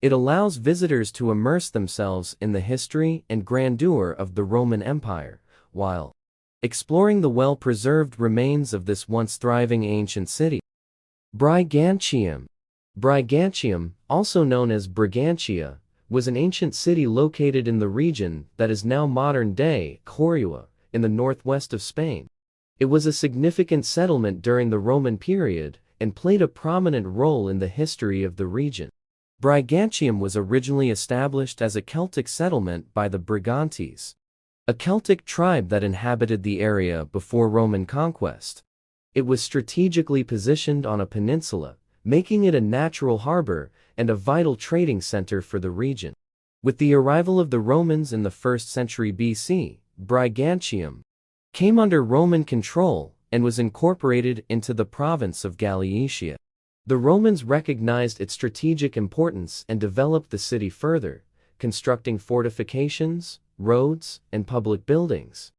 It allows visitors to immerse themselves in the history and grandeur of the Roman Empire, while exploring the well-preserved remains of this once thriving ancient city. Brigantium. Brigantium, also known as Brigantia, was an ancient city located in the region that is now modern-day Corua, in the northwest of Spain. It was a significant settlement during the Roman period and played a prominent role in the history of the region. Brigantium was originally established as a Celtic settlement by the Brigantes, a Celtic tribe that inhabited the area before Roman conquest. It was strategically positioned on a peninsula, making it a natural harbor and a vital trading center for the region. With the arrival of the Romans in the 1st century BC, Brigantium came under Roman control and was incorporated into the province of Gallicia. The Romans recognized its strategic importance and developed the city further, constructing fortifications, roads, and public buildings.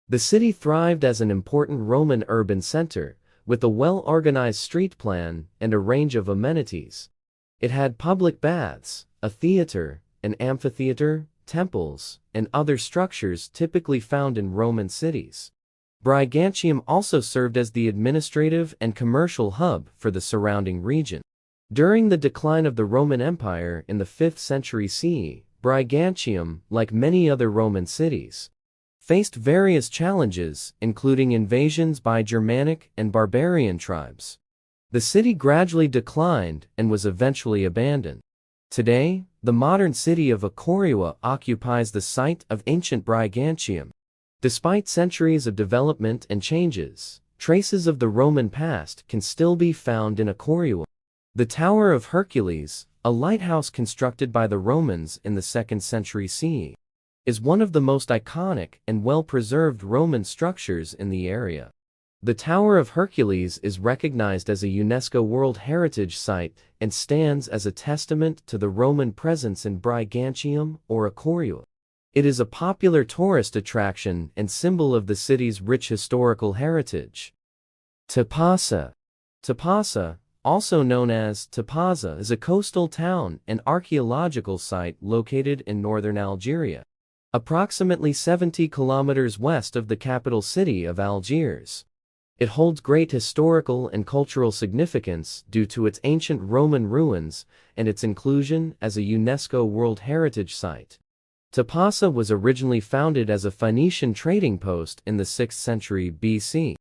The city thrived as an important Roman urban center, with a well-organized street plan and a range of amenities. It had public baths, a theater, an amphitheater, temples, and other structures typically found in Roman cities. Brigantium also served as the administrative and commercial hub for the surrounding region. During the decline of the Roman Empire in the 5th century CE, Brigantium, like many other Roman cities, faced various challenges, including invasions by Germanic and barbarian tribes. The city gradually declined and was eventually abandoned. Today, the modern city of Corua occupies the site of ancient Brigantium. Despite centuries of development and changes, traces of the Roman past can still be found in Corua. The Tower of Hercules, a lighthouse constructed by the Romans in the 2nd century CE, is one of the most iconic and well-preserved Roman structures in the area. The Tower of Hercules is recognized as a UNESCO World Heritage Site and stands as a testament to the Roman presence in Brigantium or Ikoria. It is a popular tourist attraction and symbol of the city's rich historical heritage. Tipasa. Tipasa, also known as Tipaza, is a coastal town and archaeological site located in northern Algeria, approximately 70 kilometers west of the capital city of Algiers. It holds great historical and cultural significance due to its ancient Roman ruins and its inclusion as a UNESCO World Heritage Site. Tipasa was originally founded as a Phoenician trading post in the 6th century BC.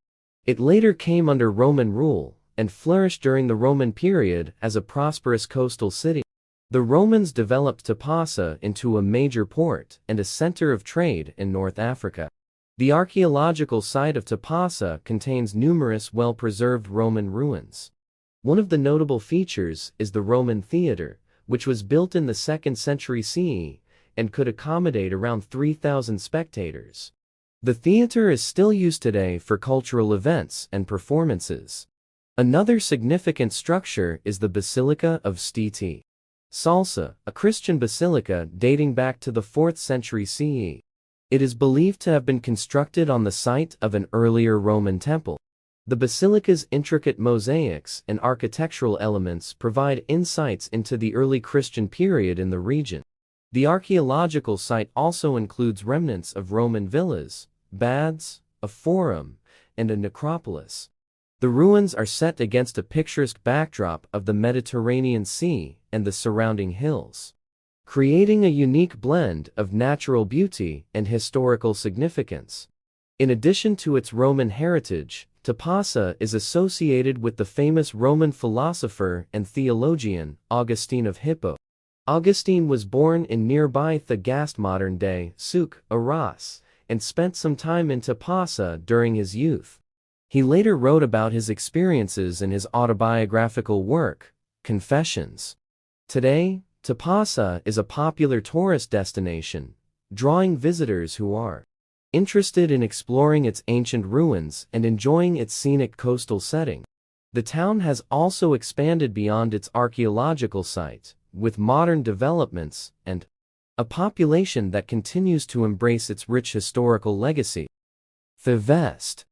It later came under Roman rule and flourished during the Roman period as a prosperous coastal city. The Romans developed Tipasa into a major port and a center of trade in North Africa. The archaeological site of Tipasa contains numerous well-preserved Roman ruins. One of the notable features is the Roman theater, which was built in the 2nd century CE and could accommodate around 3,000 spectators. The theater is still used today for cultural events and performances. Another significant structure is the Basilica of St. Salsa, a Christian basilica dating back to the 4th century CE. It is believed to have been constructed on the site of an earlier Roman temple. The basilica's intricate mosaics and architectural elements provide insights into the early Christian period in the region. The archaeological site also includes remnants of Roman villas, baths, a forum, and a necropolis. The ruins are set against a picturesque backdrop of the Mediterranean Sea and the surrounding hills, creating a unique blend of natural beauty and historical significance. In addition to its Roman heritage, Tipasa is associated with the famous Roman philosopher and theologian Augustine of Hippo. Augustine was born in nearby Thagaste, modern-day Souk, Arras, and spent some time in Tipasa during his youth. He later wrote about his experiences in his autobiographical work, Confessions. Today, Tipasa is a popular tourist destination, drawing visitors who are interested in exploring its ancient ruins and enjoying its scenic coastal setting. The town has also expanded beyond its archaeological site, with modern developments and a population that continues to embrace its rich historical legacy. Theveste.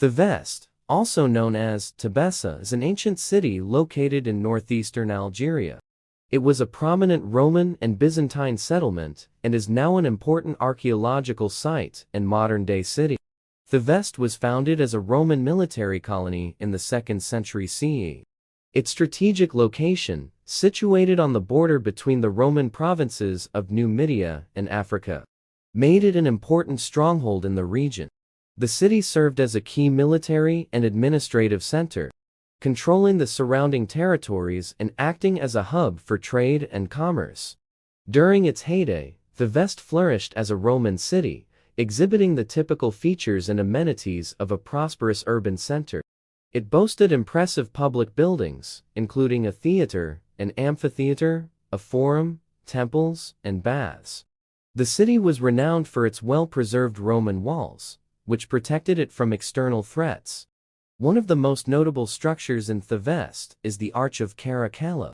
Theveste, also known as Tebessa, is an ancient city located in northeastern Algeria. It was a prominent Roman and Byzantine settlement and is now an important archaeological site and modern-day city. Theveste was founded as a Roman military colony in the 2nd century CE. Its strategic location, situated on the border between the Roman provinces of Numidia and Africa, made it an important stronghold in the region. The city served as a key military and administrative center, controlling the surrounding territories and acting as a hub for trade and commerce. During its heyday, Theveste flourished as a Roman city, exhibiting the typical features and amenities of a prosperous urban center. It boasted impressive public buildings, including a theater, an amphitheater, a forum, temples, and baths. The city was renowned for its well-preserved Roman walls, which protected it from external threats. One of the most notable structures in Theveste is the Arch of Caracalla,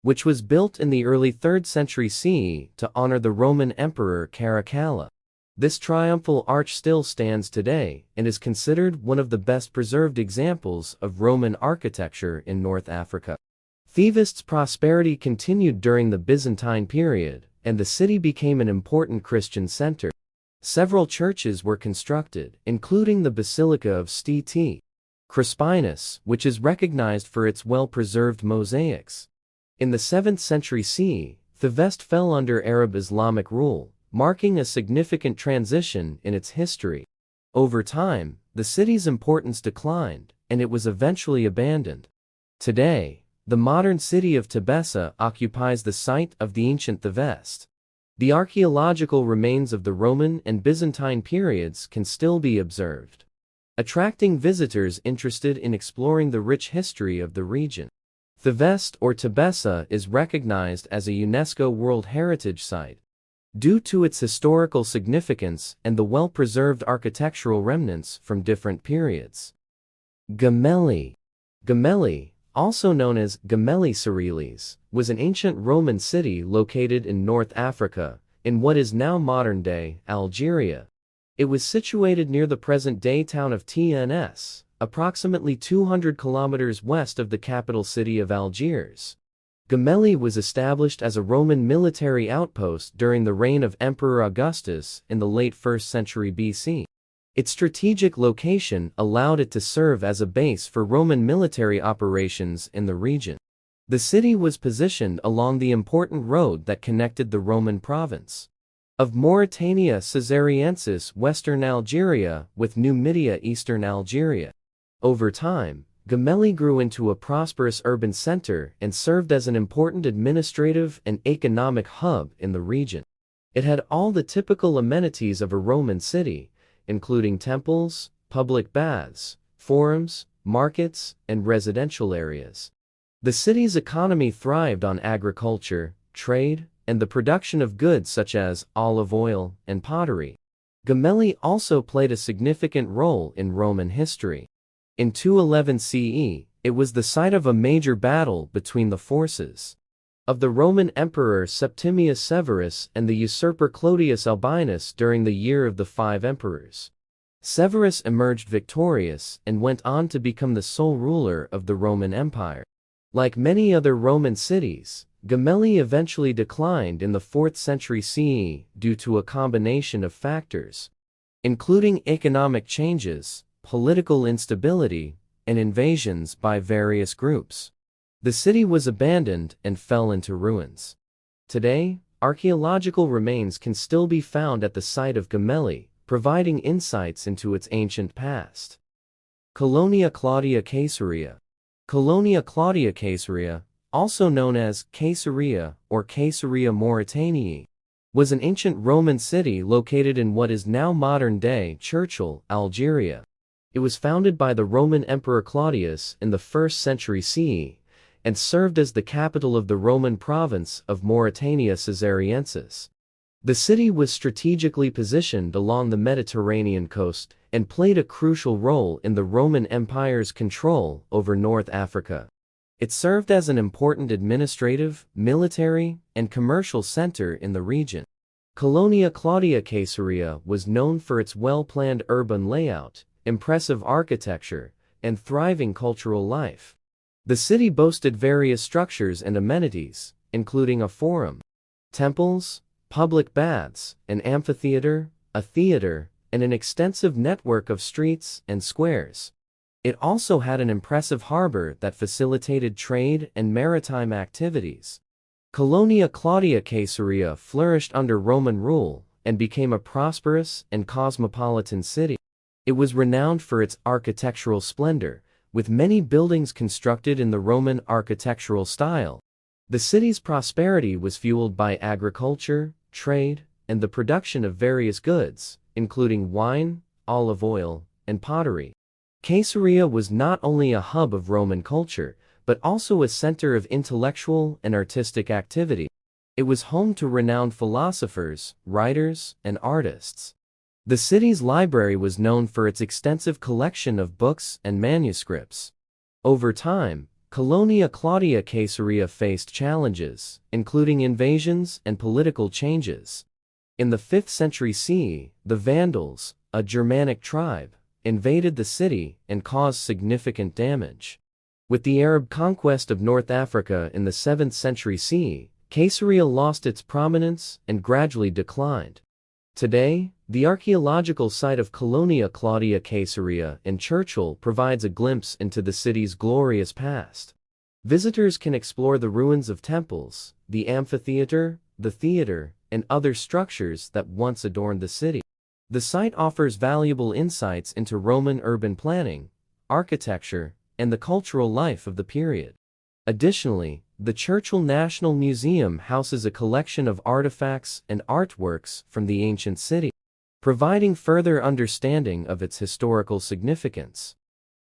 which was built in the early 3rd century CE to honor the Roman Emperor Caracalla. This triumphal arch still stands today and is considered one of the best preserved examples of Roman architecture in North Africa. Theveste's prosperity continued during the Byzantine period, and the city became an important Christian center. Several churches were constructed, including the Basilica of St. Crispinus, which is recognized for its well-preserved mosaics. In the 7th century CE, Theveste fell under Arab Islamic rule, marking a significant transition in its history. Over time, the city's importance declined, and it was eventually abandoned. Today, the modern city of Tebessa occupies the site of the ancient Theveste. The archaeological remains of the Roman and Byzantine periods can still be observed, attracting visitors interested in exploring the rich history of the region. Theveste or Tebessa is recognized as a UNESCO World Heritage Site due to its historical significance and the well-preserved architectural remnants from different periods. Gemelli. Gemelli, also known as Gemelli Serilis, was an ancient Roman city located in North Africa, in what is now modern-day Algeria. It was situated near the present-day town of Tns, approximately 200 kilometers west of the capital city of Algiers. Gemelli was established as a Roman military outpost during the reign of Emperor Augustus in the late 1st century BC. Its strategic location allowed it to serve as a base for Roman military operations in the region. The city was positioned along the important road that connected the Roman province of Mauritania Caesariensis, western Algeria, with Numidia, eastern Algeria. Over time, Gemelli grew into a prosperous urban center and served as an important administrative and economic hub in the region. It had all the typical amenities of a Roman city, including temples, public baths, forums, markets, and residential areas. The city's economy thrived on agriculture, trade, and the production of goods such as olive oil and pottery. Gemelli also played a significant role in Roman history. In 211 CE, it was the site of a major battle between the forces of the Roman Emperor Septimius Severus and the usurper Clodius Albinus during the Year of the Five Emperors. Severus emerged victorious and went on to become the sole ruler of the Roman Empire. Like many other Roman cities, Gemelli eventually declined in the 4th century CE due to a combination of factors, including economic changes, political instability, and invasions by various groups. The city was abandoned and fell into ruins. Today, archaeological remains can still be found at the site of Gemelli, providing insights into its ancient past. Colonia Claudia Caesarea. Colonia Claudia Caesarea, also known as Caesarea or Caesarea Mauritaniae, was an ancient Roman city located in what is now modern-day Churchill, Algeria. It was founded by the Roman Emperor Claudius in the 1st century CE, and served as the capital of the Roman province of Mauritania Caesariensis. The city was strategically positioned along the Mediterranean coast and played a crucial role in the Roman Empire's control over North Africa. It served as an important administrative, military, and commercial center in the region. Colonia Claudia Caesarea was known for its well-planned urban layout, impressive architecture, and thriving cultural life. The city boasted various structures and amenities, including a forum, temples, public baths, an amphitheater, a theater, and an extensive network of streets and squares. It also had an impressive harbor that facilitated trade and maritime activities. Colonia Claudia Caesarea flourished under Roman rule and became a prosperous and cosmopolitan city. It was renowned for its architectural splendor, with many buildings constructed in the Roman architectural style. The city's prosperity was fueled by agriculture, trade, and the production of various goods, including wine, olive oil, and pottery. Caesarea was not only a hub of Roman culture, but also a center of intellectual and artistic activity. It was home to renowned philosophers, writers, and artists. The city's library was known for its extensive collection of books and manuscripts. Over time, Colonia Claudia Caesarea faced challenges, including invasions and political changes. In the 5th century CE, the Vandals, a Germanic tribe, invaded the city and caused significant damage. With the Arab conquest of North Africa in the 7th century CE, Caesarea lost its prominence and gradually declined. Today, the archaeological site of Colonia Claudia Caesarea in Churchill provides a glimpse into the city's glorious past. Visitors can explore the ruins of temples, the amphitheater, the theater, and other structures that once adorned the city. The site offers valuable insights into Roman urban planning, architecture, and the cultural life of the period. Additionally, the Churchill National Museum houses a collection of artifacts and artworks from the ancient city, providing further understanding of its historical significance.